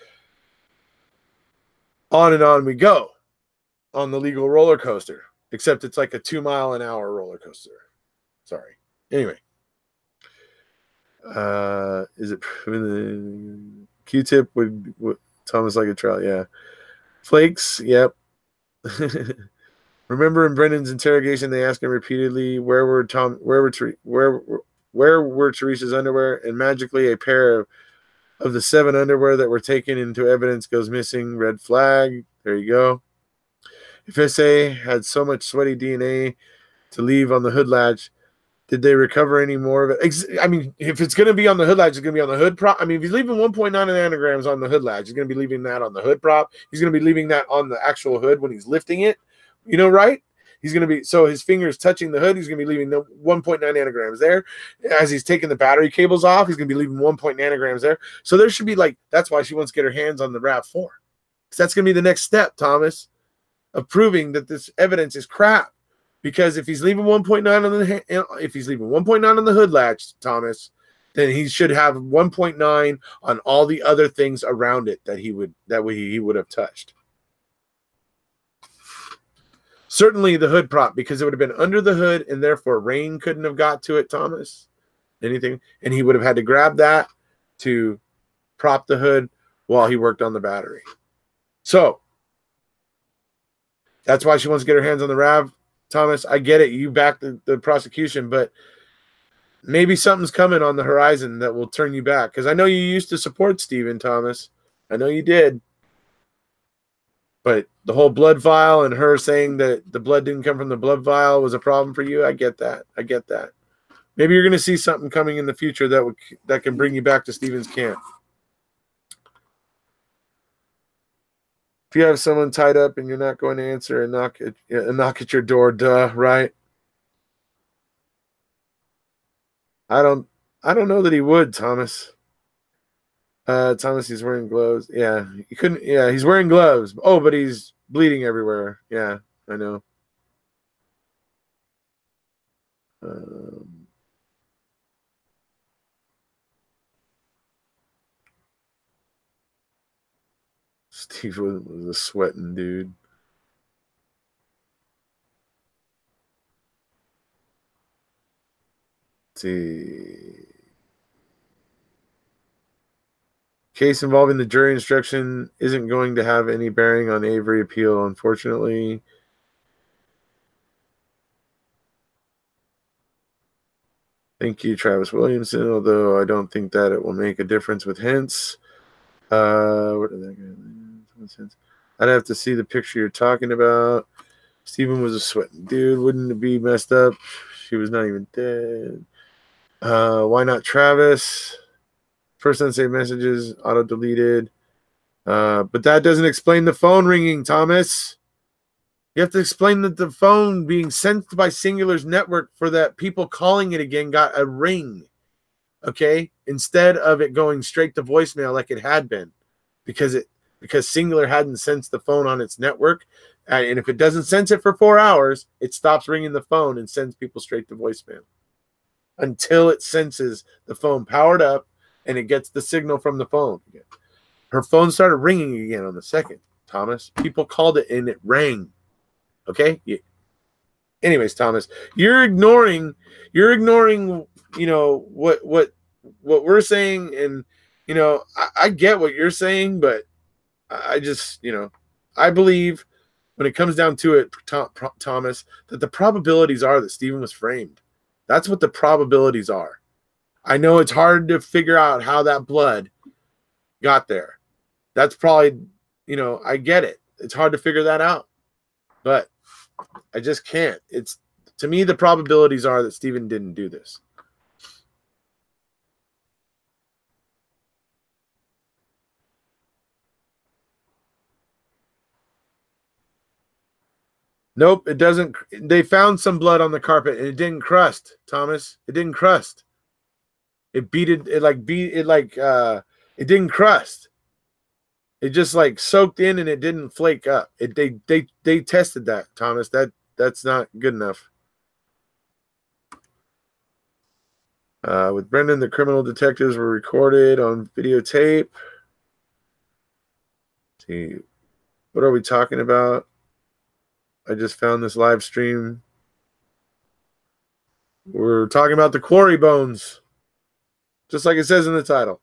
on and on we go on the legal roller coaster, except it's like a 2-mile-an-hour roller coaster. Sorry. Anyway. Is it Q-tip would Thomas like a trial? Yeah. Flakes. Yep. Remember in Brendan's interrogation, they asked him repeatedly, where were Teresa's underwear? And magically, a pair of the 7 underwear that were taken into evidence goes missing. Red flag. There you go. If SA had so much sweaty DNA to leave on the hood latch, did they recover any more of it? I mean, if it's going to be on the hood latch, it's going to be on the hood prop. I mean, if he's leaving 1.9 anagrams on the hood latch, he's going to be leaving that on the hood prop. He's going to be leaving that on the actual hood when he's lifting it. You know, right? He's going to be, so his fingers touching the hood, he's going to be leaving the 1.9 anagrams there. As he's taking the battery cables off, he's going to be leaving 1.9 anagrams there. So there should be like, that's why she wants to get her hands on the Raft 4. Because that's going to be the next step, Thomas, of proving that this evidence is crap. Because if he's leaving 1.9 on the hood latch, Thomas, then he should have 1.9 on all the other things around it that he would have touched. Certainly the hood prop, because it would have been under the hood, and therefore rain couldn't have got to it, Thomas. Anything, and he would have had to grab that to prop the hood while he worked on the battery. So that's why she wants to get her hands on the Rav. Thomas, I get it. You back the prosecution, but maybe something's coming on the horizon that will turn you back. Because I know you used to support Stephen, Thomas. I know you did. But the whole blood vial and her saying that the blood didn't come from the blood vial was a problem for you. I get that. I get that. Maybe you're going to see something coming in the future that can bring you back to Stephen's camp. If you have someone tied up and you're not going to answer and knock at your door, duh, right? I don't know that he would, Thomas. Thomas, he's wearing gloves. Yeah, he couldn't. Yeah, he's wearing gloves. Oh, but he's bleeding everywhere. Yeah, I know. Steve was a sweating dude. Let's see. Case involving the jury instruction isn't going to have any bearing on Avery appeal, unfortunately. Thank you, Travis Williamson, although I don't think that it will make a difference with hints. What did that guy? I'd have to see the picture you're talking about. Stephen was a sweating dude. Wouldn't it be messed up? She was not even dead. Why not Travis? First unsaved messages, auto-deleted. But that doesn't explain the phone ringing, Thomas. You have to explain that the phone being sent by Singular's network for that people calling it again got a ring. Okay? Instead of it going straight to voicemail like it had been. Because Singular hadn't sensed the phone on its network. And if it doesn't sense it for 4 hours, it stops ringing the phone and sends people straight to voicemail. Until it senses the phone powered up and it gets the signal from the phone again. Her phone started ringing again on the second, Thomas. People called it and it rang. Okay? Yeah. Anyways, Thomas, you're ignoring, what we're saying, and I get what you're saying, but I just, I believe when it comes down to it, Thomas, that the probabilities are that Stephen was framed. That's what the probabilities are. I know it's hard to figure out how that blood got there. That's probably, I get it. It's hard to figure that out. But I just can't. It's, to me, the probabilities are that Stephen didn't do this. Nope, it doesn't. They found some blood on the carpet and it didn't crust, Thomas. It didn't crust. It didn't crust. It just like soaked in and it didn't flake up. They tested that, Thomas. That's not good enough. With Brendan, the criminal detectives were recorded on videotape. Let's see, what are we talking about? I just found this live stream. We're talking about the Quarry bones, just like it says in the title.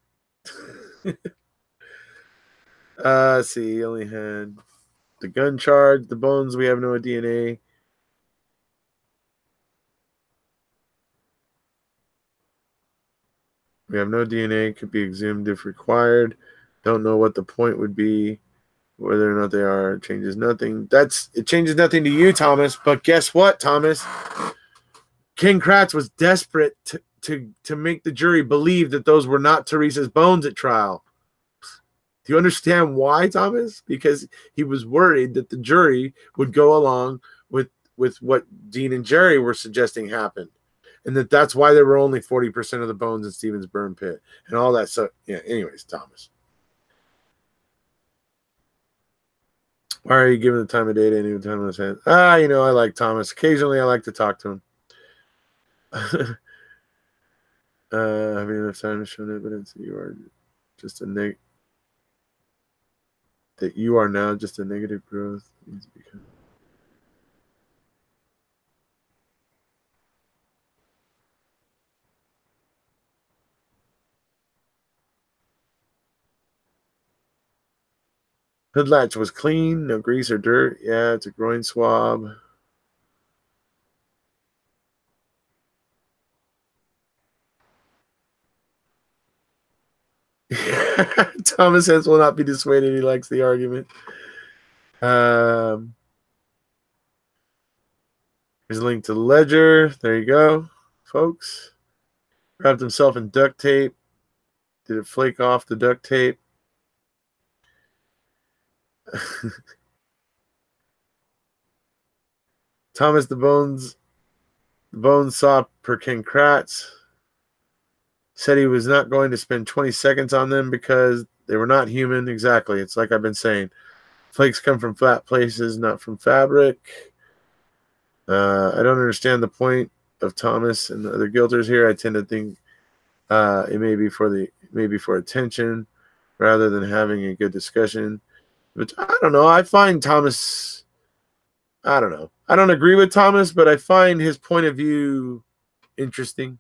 Let's see, he only had the gun charge, the bones. We have no DNA. We have no DNA. Could be exhumed if required. Don't know what the point would be. Whether or not they are changes nothing. It changes nothing to you, Thomas. But guess what, Thomas? King Kratz was desperate to make the jury believe that those were not Teresa's bones at trial. Do you understand why, Thomas? Because he was worried that the jury would go along with what Dean and Jerry were suggesting happened. And that's why there were only 40% of the bones in Stephen's burn pit and all that. So, yeah, anyways, Thomas. Why are you giving the time of day to any time on his hand? I like Thomas. Occasionally, I like to talk to him. Having enough time to show evidence that you are just that you are now just a negative growth. Hood latch was clean, no grease or dirt. Yeah, it's a groin swab. Thomas Hens will not be dissuaded. He likes the argument. Here's a link to the ledger. There you go, folks. Wrapped himself in duct tape. Did it flake off the duct tape? Thomas, the bones saw per Ken Kratz, said he was not going to spend 20 seconds on them because they were not human. Exactly. It's like I've been saying. Flakes come from flat places, not from fabric. I don't understand the point of Thomas and the other guilters here. I tend to think it may be for attention rather than having a good discussion. But I don't know. I find Thomas, I don't know. I don't agree with Thomas, but I find his point of view interesting.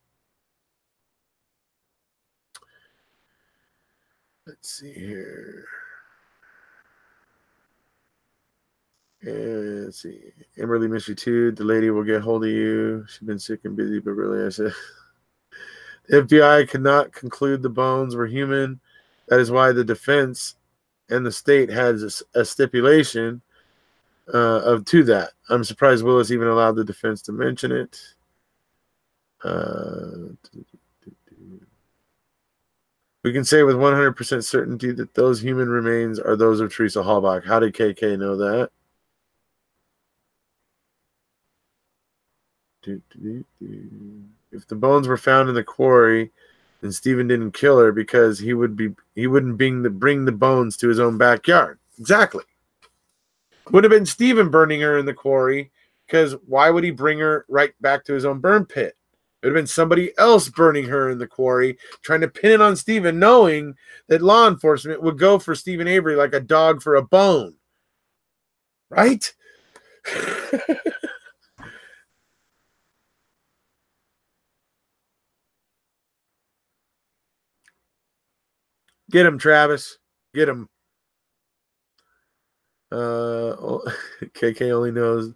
Let's see here. Let's see. Amberly miss you too. The lady will get hold of you. She's been sick and busy, but really, I said the FBI could not conclude the bones were human. That is why the defense and the state has a stipulation to that. I'm surprised Willis even allowed the defense to mention it. We can say with 100% certainty that those human remains are those of Teresa Halbach. How did KK know that? If the bones were found in the quarry, then Stephen didn't kill her because he wouldn't bring the bones to his own backyard. Exactly. Would have been Stephen burning her in the quarry, because why would he bring her right back to his own burn pit? It would have been somebody else burning her in the quarry, trying to pin it on Stephen, knowing that law enforcement would go for Stephen Avery like a dog for a bone. Right? Get him, Travis. Get him. KK only knows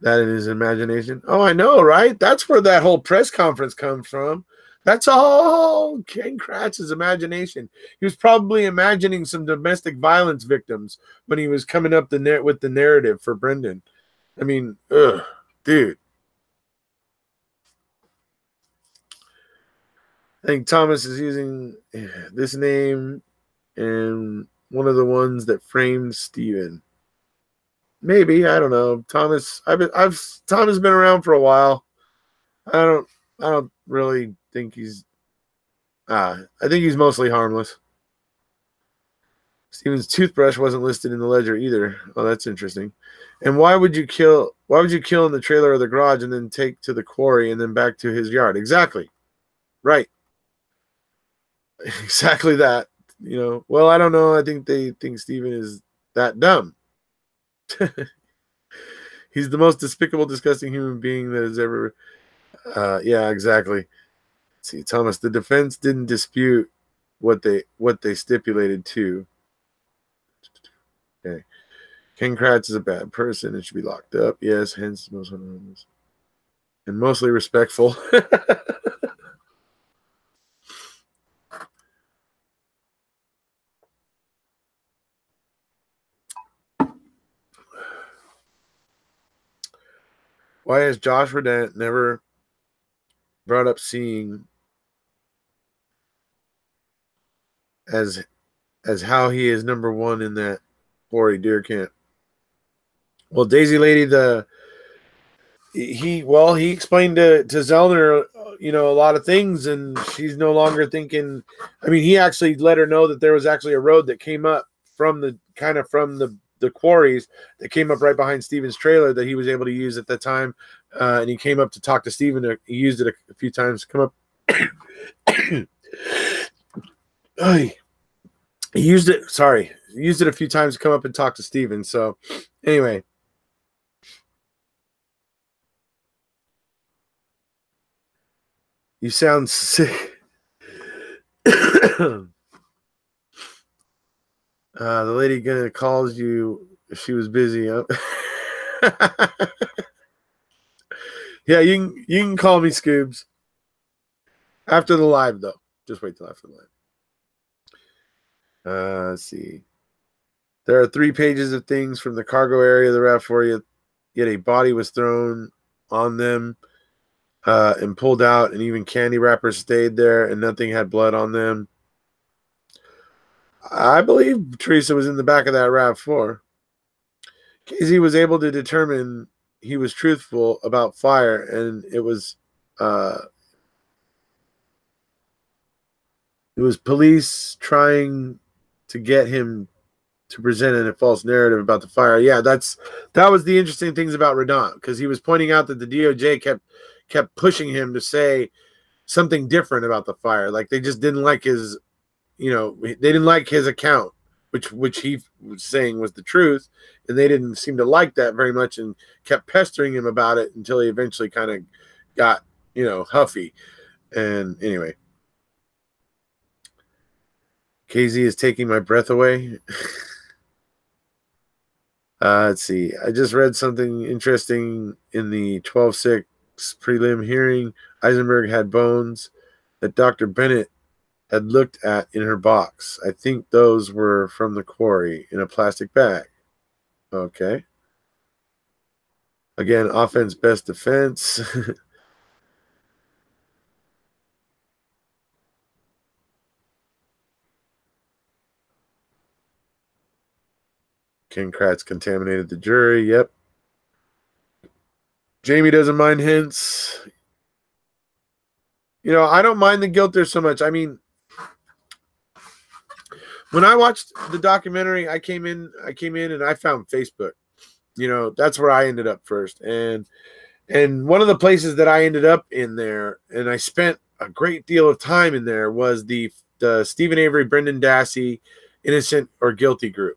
that in his imagination. Oh, I know, right? That's where that whole press conference comes from. That's all Ken Kratz's imagination. He was probably imagining some domestic violence victims when he was coming up with the narrative for Brendan. I mean, dude. I think Thomas is using this name and one of the ones that framed Stephen. Maybe, I don't know. Thomas, Thomas been around for a while. I don't really think he's I think he's mostly harmless. Stephen's toothbrush wasn't listed in the ledger either. Oh, that's interesting. And why would you kill in the trailer or the garage and then take to the quarry and then back to his yard? Exactly. Right. Exactly that. Well, I don't know. I think they think Stephen is that dumb. He's the most despicable, disgusting human being that has ever. Yeah, exactly. See, Thomas, the defense didn't dispute what they stipulated to. Okay. Ken Kratz is a bad person and should be locked up. Yes, hence most harmless and mostly respectful. Why has Josh Redent never brought up seeing as how he is number one in that Quarry deer camp? Well, Daisy Lady, he explained to Zellner, a lot of things, and she's no longer thinking. I mean, he actually let her know that there was actually a road that came up from the quarries that came up right behind Stephen's trailer that he was able to use at that time, and he came up to talk to Stephen. He used it a few times to come up. He used it a few times to come up and talk to Stephen. So anyway, you sound sick. The lady gonna calls you if she was busy. Huh? Yeah, you can call me Scoobs. After the live, though. Just wait till after the live. Let's see. There are 3 pages of things from the cargo area of the Raft for you. Yet a body was thrown on them and pulled out, and even candy wrappers stayed there, and nothing had blood on them. I believe Teresa was in the back of that RAV4. Casey was able to determine he was truthful about fire, and it was police trying to get him to present a false narrative about the fire. Yeah, that was the interesting things about Redon, because he was pointing out that the DOJ kept pushing him to say something different about the fire. Like they just didn't like his, they didn't like his account, which he was saying was the truth, and they didn't seem to like that very much, and kept pestering him about it until he eventually kind of got, huffy. And anyway, KZ is taking my breath away. Let's see. I just read something interesting in the 12-6 prelim hearing. Eisenberg had bones that Dr. Bennett had looked at in her box. I think those were from the quarry in a plastic bag. Okay. Again, offense, best defense. Ken Kratz contaminated the jury. Yep. Jamie doesn't mind hints. I don't mind the guilt there so much. I mean, when I watched the documentary, I came in and I found Facebook. That's where I ended up first. And one of the places that I ended up in there, and I spent a great deal of time in there, was the Stephen Avery, Brendan Dassey, Innocent or Guilty group.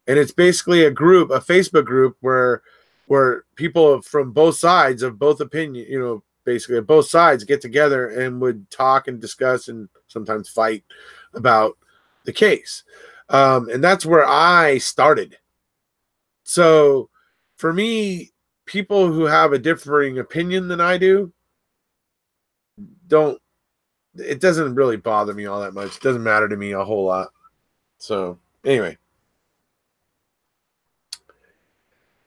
And it's basically a Facebook group where people from both sides of both opinion, basically both sides get together and would talk and discuss and sometimes fight about the case. And that's where I started. So for me, people who have a differing opinion than I do, it doesn't really bother me all that much. It doesn't matter to me a whole lot. So anyway.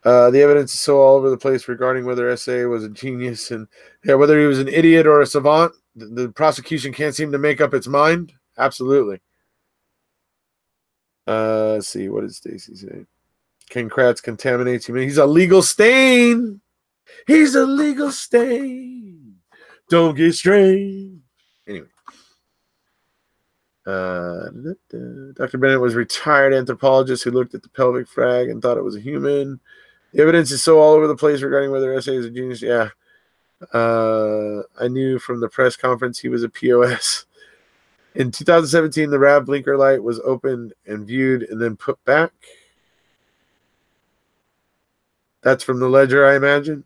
The evidence is so all over the place regarding whether SA was a genius and whether he was an idiot or a savant. The prosecution can't seem to make up its mind. Absolutely. Let's see. What did Stacy say? Ken Kratz contaminates him. He's a legal stain. He's a legal stain. Don't get strange. Anyway. Dr. Bennett was a retired anthropologist who looked at the pelvic frag and thought it was a human. The evidence is so all over the place regarding whether SA is a genius. Yeah. I knew from the press conference he was a POS. In 2017, the RAV blinker light was opened and viewed and then put back. That's from the ledger, I imagine.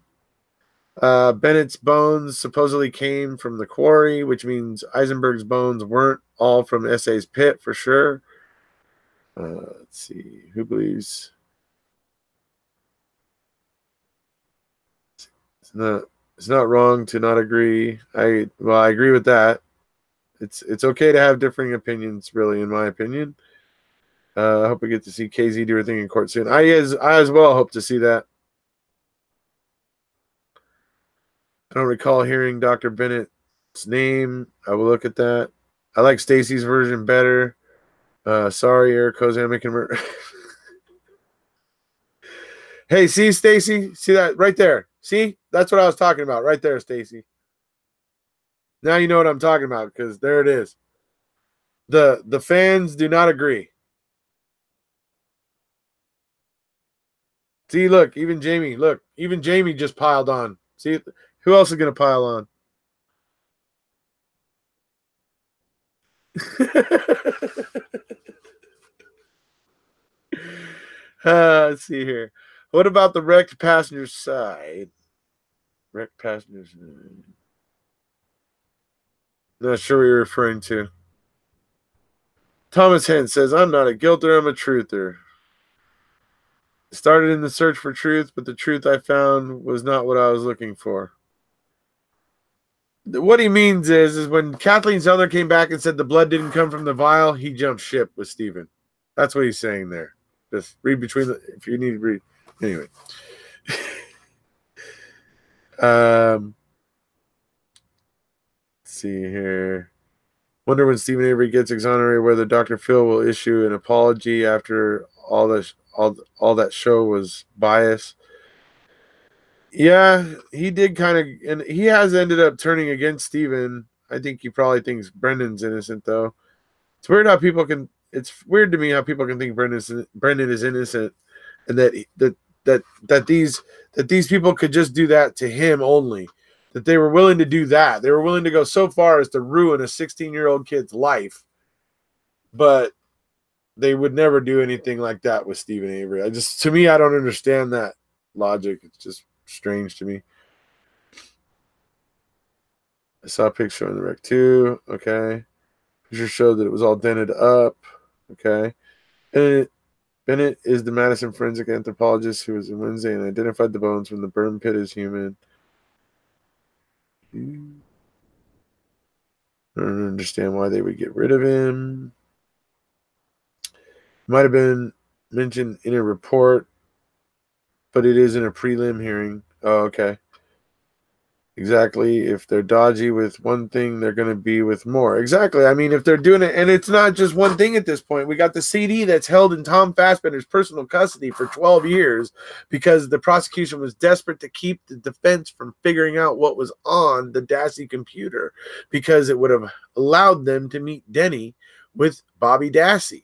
Bennett's bones supposedly came from the quarry, which means Eisenberg's bones weren't all from SA's pit for sure. Let's see. Who believes? It's not wrong to not agree. I agree with that. It's okay to have differing opinions, really, in my opinion. I hope we get to see KZ do her thing in court soon. I as well hope to see that. I don't recall hearing Dr. Bennett's name. I will look at that. I like Stacy's version better. Sorry, Eric Kozan making murder. Hey, see, Stacy? See that right there? See? That's what I was talking about right there, Stacy. Now you know what I'm talking about, because there it is. The fans do not agree. See, look, even Jamie just piled on. See, who else is going to pile on? Let's see here. What about the wrecked passenger side? Wrecked passengers. Not sure what you're referring to. Thomas Hent says, I'm not a guilter, I'm a truther. Started in the search for truth, but the truth I found was not what I was looking for. What he means is when Kathleen Zeller came back and said the blood didn't come from the vial, he jumped ship with Stephen. That's what he's saying there. Just read between if you need to read. Anyway. Let's see here. Wonder when Stephen Avery gets exonerated whether Dr. Phil will issue an apology after all that show was bias. Yeah, he did kind of, and he has ended up turning against Stephen. I think he probably thinks Brendan's innocent, though. It's weird how people can. It's weird to me how people can think Brendan is innocent, and that these people could just do that to him only. That they were willing to do that. They were willing to go so far as to ruin a 16-year-old kid's life, but they would never do anything like that with Stephen Avery. To me, I don't understand that logic. It's just strange to me. I saw a picture on the wreck too. Okay. Picture showed that it was all dented up. Okay. Bennett is the Madison forensic anthropologist who was in Wednesday and identified the bones from the burn pit as human. I don't understand why they would get rid of him. Might have been mentioned in a report, but it is in a prelim hearing. Oh, okay. Exactly. If they're dodgy with one thing, they're going to be with more. Exactly. I mean, if they're doing it, and it's not just one thing at this point. We got the CD that's held in Tom Fassbender's personal custody for 12 years because the prosecution was desperate to keep the defense from figuring out what was on the Dassey computer because it would have allowed them to meet Denny with Bobby Dassey.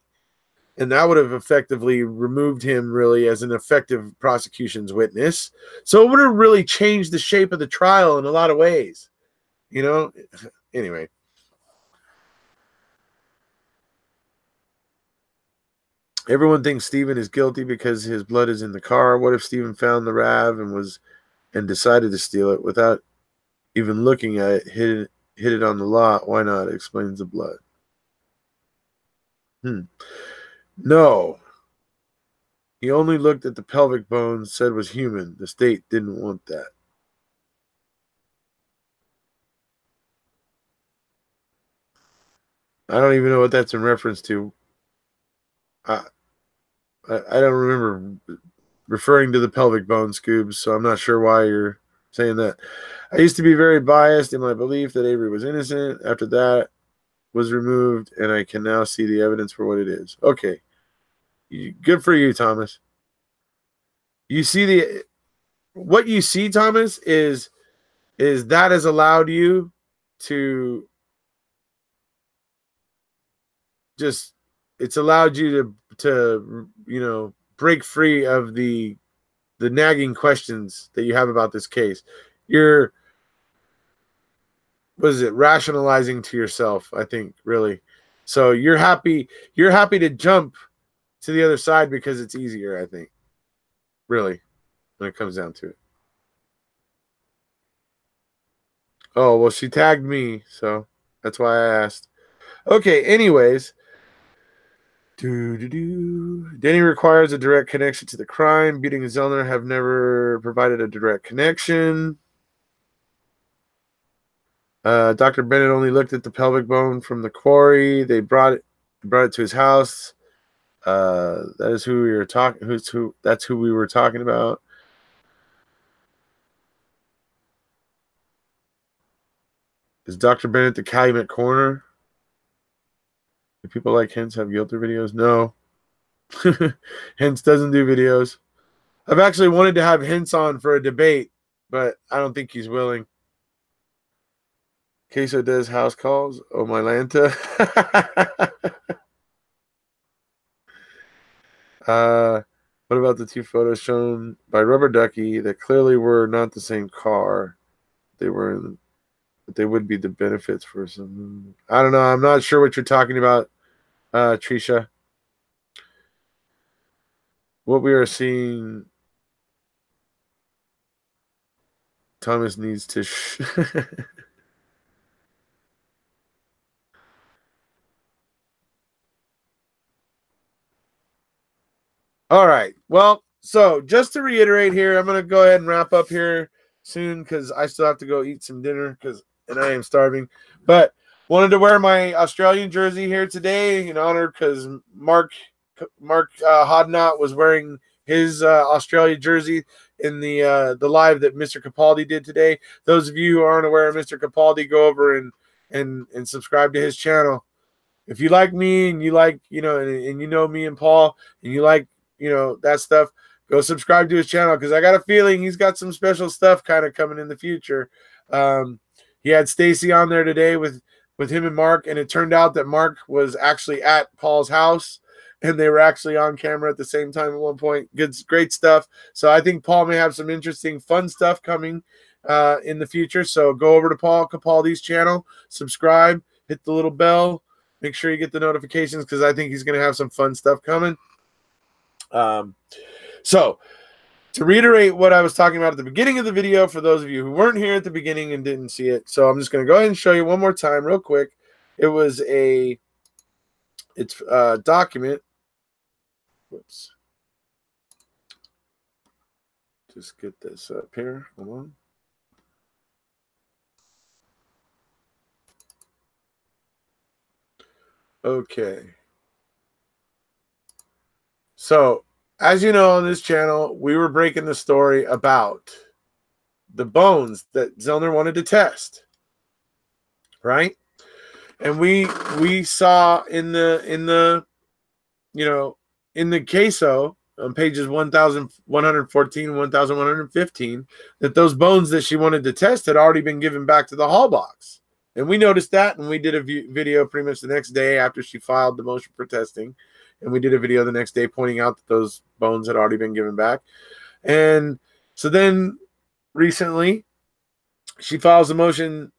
And that would have effectively removed him really as an effective prosecution's witness. So it would have really changed the shape of the trial in a lot of ways. You know? Anyway. Everyone thinks Stephen is guilty because his blood is in the car. What if Stephen found the RAV and decided to steal it without even looking at it, hit it on the lot? Why not? It explains the blood. No. He only looked at the pelvic bones, said was human. The state didn't want that. I don't even know what that's in reference to. I don't remember referring to the pelvic bone, Scoobs, so I'm not sure why you're saying that. I used to be very biased in my belief that Avery was innocent. After that was removed, and I can now see the evidence for what it is. Okay. Good for you, Thomas. You see what you see, Thomas, is that has allowed you to just, it's allowed you to break free of the nagging questions that you have about this case. You're, what is it, rationalizing to yourself, I think, really. So you're happy to jump to the other side because it's easier, I think. Really, when it comes down to it. Oh, well, she tagged me, so that's why I asked. Okay, anyways. Denny requires a direct connection to the crime. Beating and Zellner have never provided a direct connection. Dr. Bennett only looked at the pelvic bone from the quarry. They brought it to his house. That is who we were talking. That's who we were talking about. Is Dr. Bennett the Calumet Corner? Do people like Hens have guilty videos? No. Hens doesn't do videos. I've actually wanted to have Hens on for a debate, but I don't think he's willing. Queso does house calls. Oh, my Lanta. What about the two photos shown by Rubber Ducky that clearly were not the same car? But they would be the benefits for some. I don't know. I'm not sure what you're talking about, Trisha. What we are seeing, Thomas needs to. All right. Well, so just to reiterate here, I'm going to go ahead and wrap up here soon because I still have to go eat some dinner and I am starving. But wanted to wear my Australian jersey here today in honor because Mark Hodnott was wearing his Australia jersey in the live that Mr. Capaldi did today. Those of you who aren't aware of Mr. Capaldi, go over and and subscribe to his channel. If you like me and you like, and you know me and Paul, and you like, that stuff, go subscribe to his channel, because I got a feeling he's got some special stuff kind of coming in the future. He had Stacy on there today with him and Mark, and it turned out that Mark was actually at Paul's house, and they were actually on camera at the same time at one point. Great stuff. So I think Paul may have some interesting, fun stuff coming in the future. So go over to Paul Capaldi's channel, subscribe, hit the little bell, make sure you get the notifications, because I think he's going to have some fun stuff coming. So to reiterate what I was talking about at the beginning of the video, for those of you who weren't here at the beginning and didn't see it, so I'm just going to go ahead and show you one more time real quick. It's a document. Whoops. Just get this up here. Hold on. Okay. So, as you know, on this channel, we were breaking the story about the bones that Zellner wanted to test, right? And we saw in the queso on pages 1114 and 1115 that those bones that she wanted to test had already been given back to the Halbachs. And we noticed that, and we did a video pretty much the next day after she filed the motion for testing. And we did a video the next day pointing out that those bones had already been given back. And so then recently she files a motion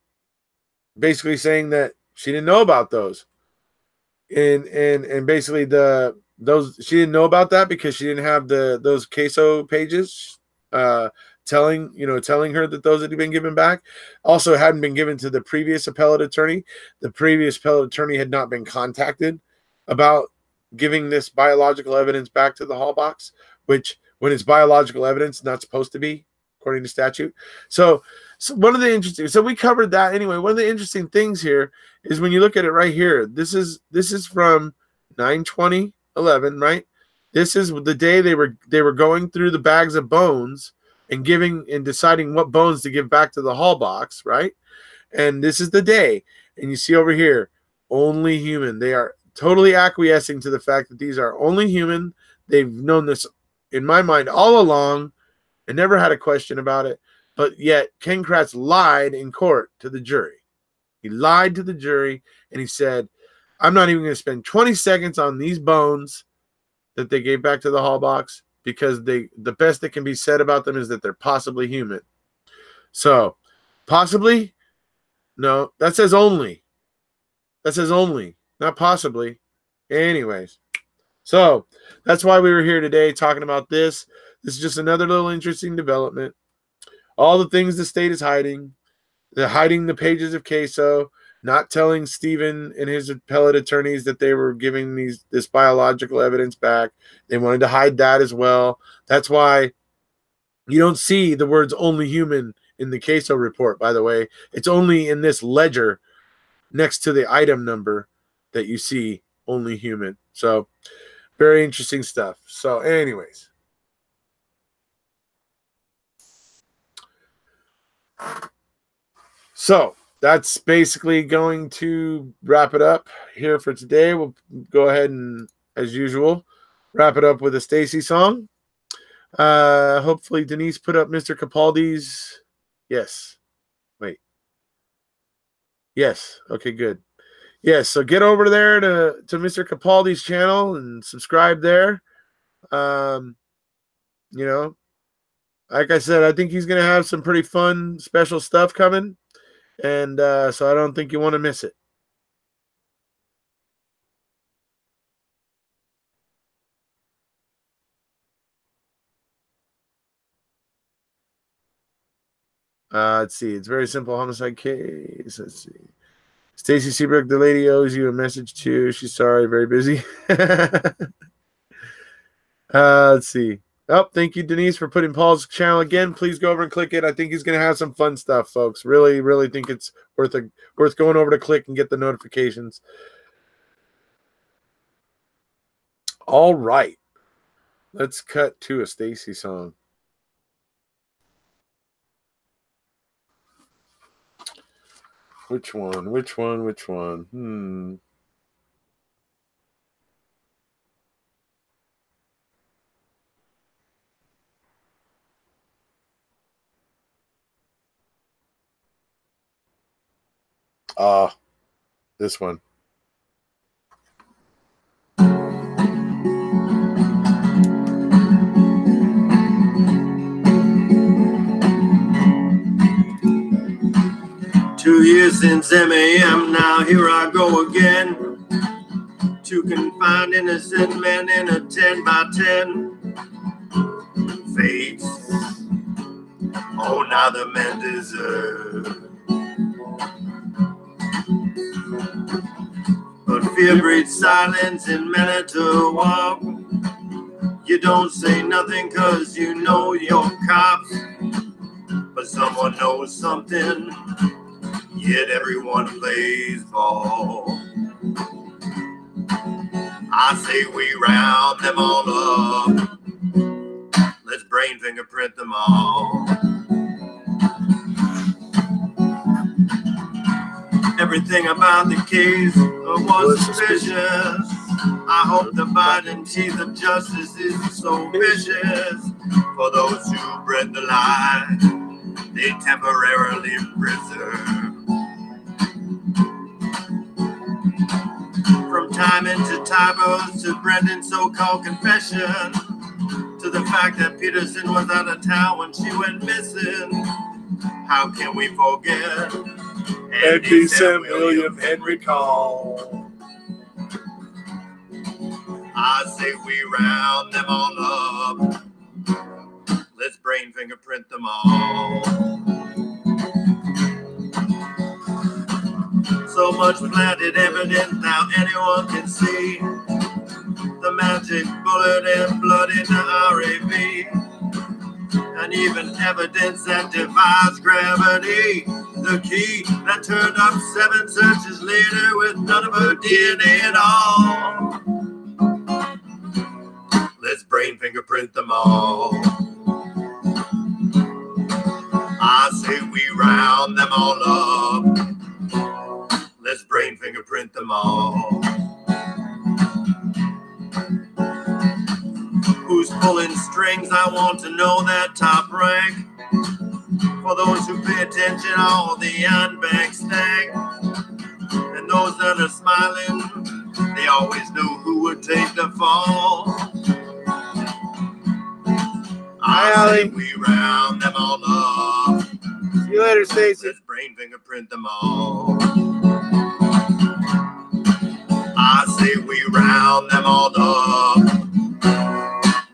basically saying that she didn't know about those. And basically she didn't know about that because she didn't have those queso pages telling her that those had been given back. Also hadn't been given to the previous appellate attorney. The previous appellate attorney had not been contacted about giving this biological evidence back to the Halbachs, which, when it's biological evidence, not supposed to be, according to statute. So one of the interesting, so we covered that anyway. One of the interesting things here is when you look at it right here, this is from 9/20/11, right? This is the day they were going through the bags of bones and deciding what bones to give back to the Halbachs, right? And this is the day, and you see over here, only human. They are totally acquiescing to the fact that these are only human. They've known this, in my mind, all along, and never had a question about it. But yet Ken Kratz lied in court to the jury. He lied to the jury, and he said, I'm not even going to spend 20 seconds on these bones that they gave back to the Halbachs, because the best that can be said about them is that they're possibly human. So, possibly? No, that says only. That says only, not possibly. Anyways, so that's why we were here today talking about this. This is just another little interesting development. All the things the state is hiding. They're hiding the pages of queso, not telling Stephen and his appellate attorneys that they were giving this biological evidence back. They wanted to hide that as well. That's why you don't see the words only human in the queso report, by the way. It's only in this ledger next to the item number that you see only human. So very interesting stuff. So anyways. So that's basically going to wrap it up here for today. We'll go ahead and, as usual, wrap it up with a Stacy song. Hopefully Denise put up Mr. Capaldi's. Yes. Wait. Yes. Okay, good. Yes, so get over there to Mr. Capaldi's channel and subscribe there. Like I said, I think he's going to have some pretty fun, special stuff coming. And so I don't think you want to miss it. Let's see. It's a very simple homicide case. Let's see. Stacy Seabrook, the lady owes you a message too. She's sorry, very busy. Let's see. Oh, thank you, Denise, for putting Paul's channel again. Please go over and click it. I think he's going to have some fun stuff, folks. Really, really think it's worth going over to click and get the notifications. All right. Let's cut to a Stacy song. Which one? This one. Two years since MAM, now here I go again. To confine innocent men in a 10 by 10. Fates, oh, now the men deserve. But fear breeds silence in Manitowoc. You don't say nothing cause you know you're cops. But someone knows something, yet everyone plays ball. I say we round them all up. Let's brain fingerprint them all. Everything about the case was suspicious. I hope the biting teeth of justice isn't so vicious. For those who bred the lie, they temporarily preserve. From time into typos to Brendan's so-called confession, to the fact that Peterson was out of town when she went missing. How can we forget Andy Sam William Henry Call? I say we round them all up. Let's brain fingerprint them all. So much planted evidence now anyone can see. The magic bullet and blood in the RAV. And even evidence that defies gravity. The key that turned up 7 searches later with none of her DNA at all. Let's brain fingerprint them all. I say we round them all up. Let's brain fingerprint them all. Who's pulling strings? I want to know that top rank. For those who pay attention, all the unbanked stank. And those that are smiling, they always knew who would take the fall. I say we round them all up. See you later, Stacey. Let's brain fingerprint them all. I say we round them all up.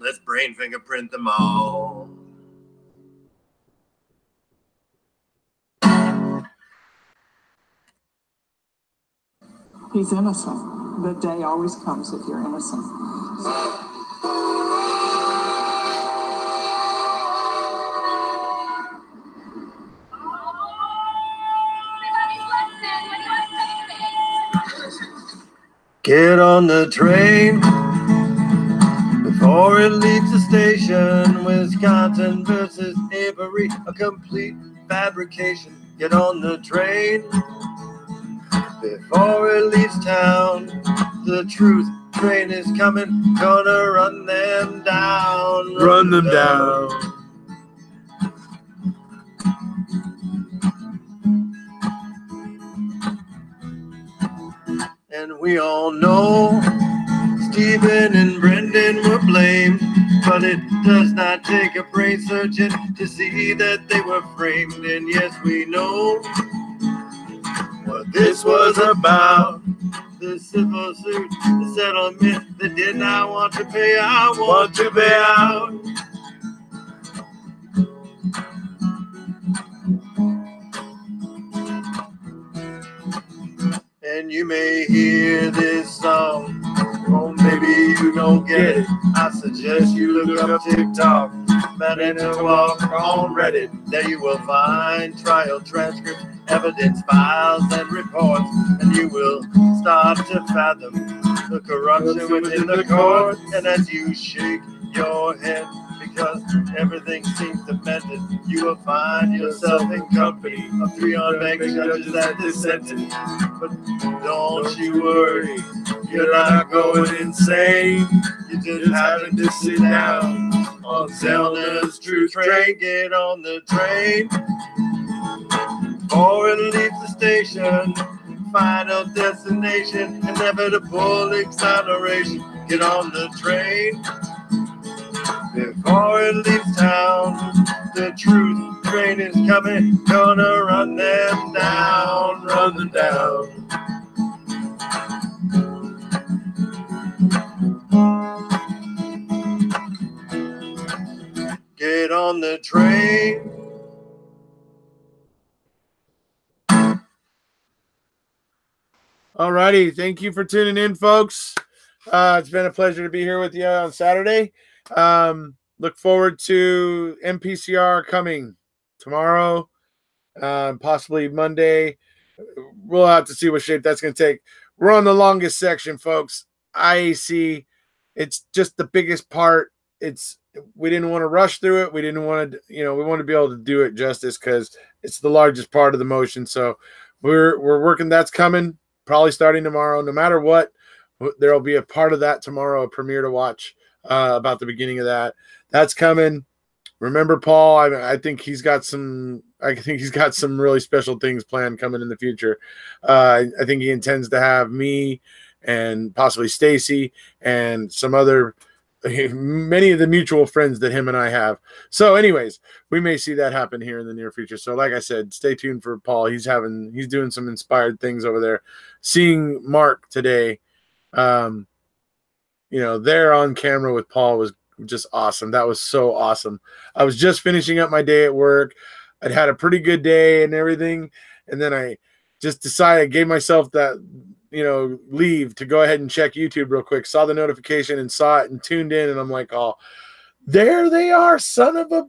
Let's brain fingerprint them all. He's innocent. The day always comes if you're innocent. Get on the train before it leaves the station. Wisconsin versus Avery, a complete fabrication. Get on the train before it leaves town. The truth train is coming, gonna run them down. Run them down. And we all know Stephen and Brendan were blamed, but it does not take a brain surgeon to see that they were framed. And yes, we know what this was about. The civil suit, the settlement, they did not want to pay out. Want to pay out. And you may hear this song, oh maybe you don't get it. I suggest you look up TikTok, Manitowoc on Reddit. There you will find trial transcripts, evidence files and reports, and you will start to fathom the corruption within the court. And as you shake your head, trust. Everything seems demented. You will find yourself in company of 3 unbanked judges that dissented. But don't you worry, you're not going insane. You just happen to sit down on Zelda's Truth Train. Get on the train, or it leaves the station. Final destination, inevitable acceleration. Get on the train before it leaves town. The truth train is coming, gonna run them down, run them down. Get on the train. Alrighty, thank you for tuning in, folks. It's been a pleasure to be here with you on Saturday. Look forward to MPCR coming tomorrow, possibly Monday. We'll have to see what shape that's going to take. We're on the longest section, folks. IAC, it's just the biggest part. We didn't want to rush through it. We didn't want to, we want to be able to do it justice because it's the largest part of the motion. So we're working. That's coming. Probably starting tomorrow. No matter what, there will be a part of that tomorrow, a premiere to watch about the beginning of that. That's coming. Remember Paul? I think he's got some. I think he's got some really special things planned coming in the future. I think he intends to have me and possibly Stacy and some other, many of the mutual friends that him and I have. So, anyways, we may see that happen here in the near future. So, like I said, stay tuned for Paul. He's doing some inspired things over there. Seeing Mark today, there on camera with Paul was just awesome. That was so awesome. I was just finishing up my day at work. I'd had a pretty good day and everything, and then I just decided, gave myself that leave to go ahead and check YouTube real quick. Saw the notification and saw it and tuned in, and I'm like, oh, there they are, son of a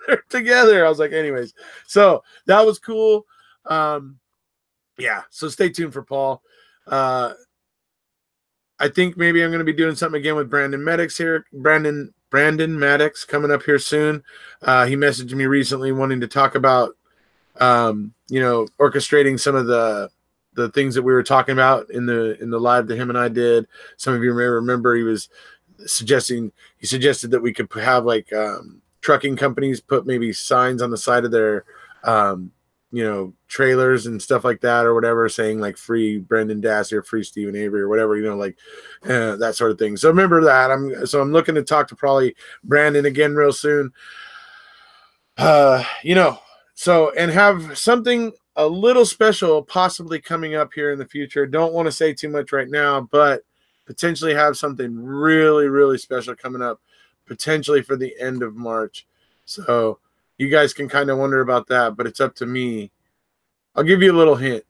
they're together. I was like, anyways, so that was cool. Yeah, so stay tuned for Paul. I think maybe I'm going to be doing something again with Brandon Maddox here. Brandon Maddox coming up here soon. He messaged me recently wanting to talk about orchestrating some of the things that we were talking about in the live that him and I did. Some of you may remember he suggested that we could have like trucking companies put maybe signs on the side of their trailers and stuff like that or whatever, saying like free Brendan Dassey or free Stephen Avery or whatever, that sort of thing. So remember that. I'm looking to talk to probably Brandon again real soon. And have something a little special possibly coming up here in the future. Don't want to say too much right now, but potentially have something really, really special coming up, potentially for the end of March. So you guys can kind of wonder about that, but it's up to me. I'll give you a little hint.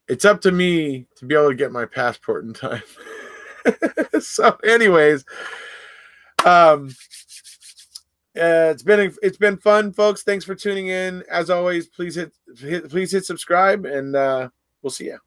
It's up to me to be able to get my passport in time. So anyways, it's been fun, folks. Thanks for tuning in. As always, please hit subscribe, and we'll see you.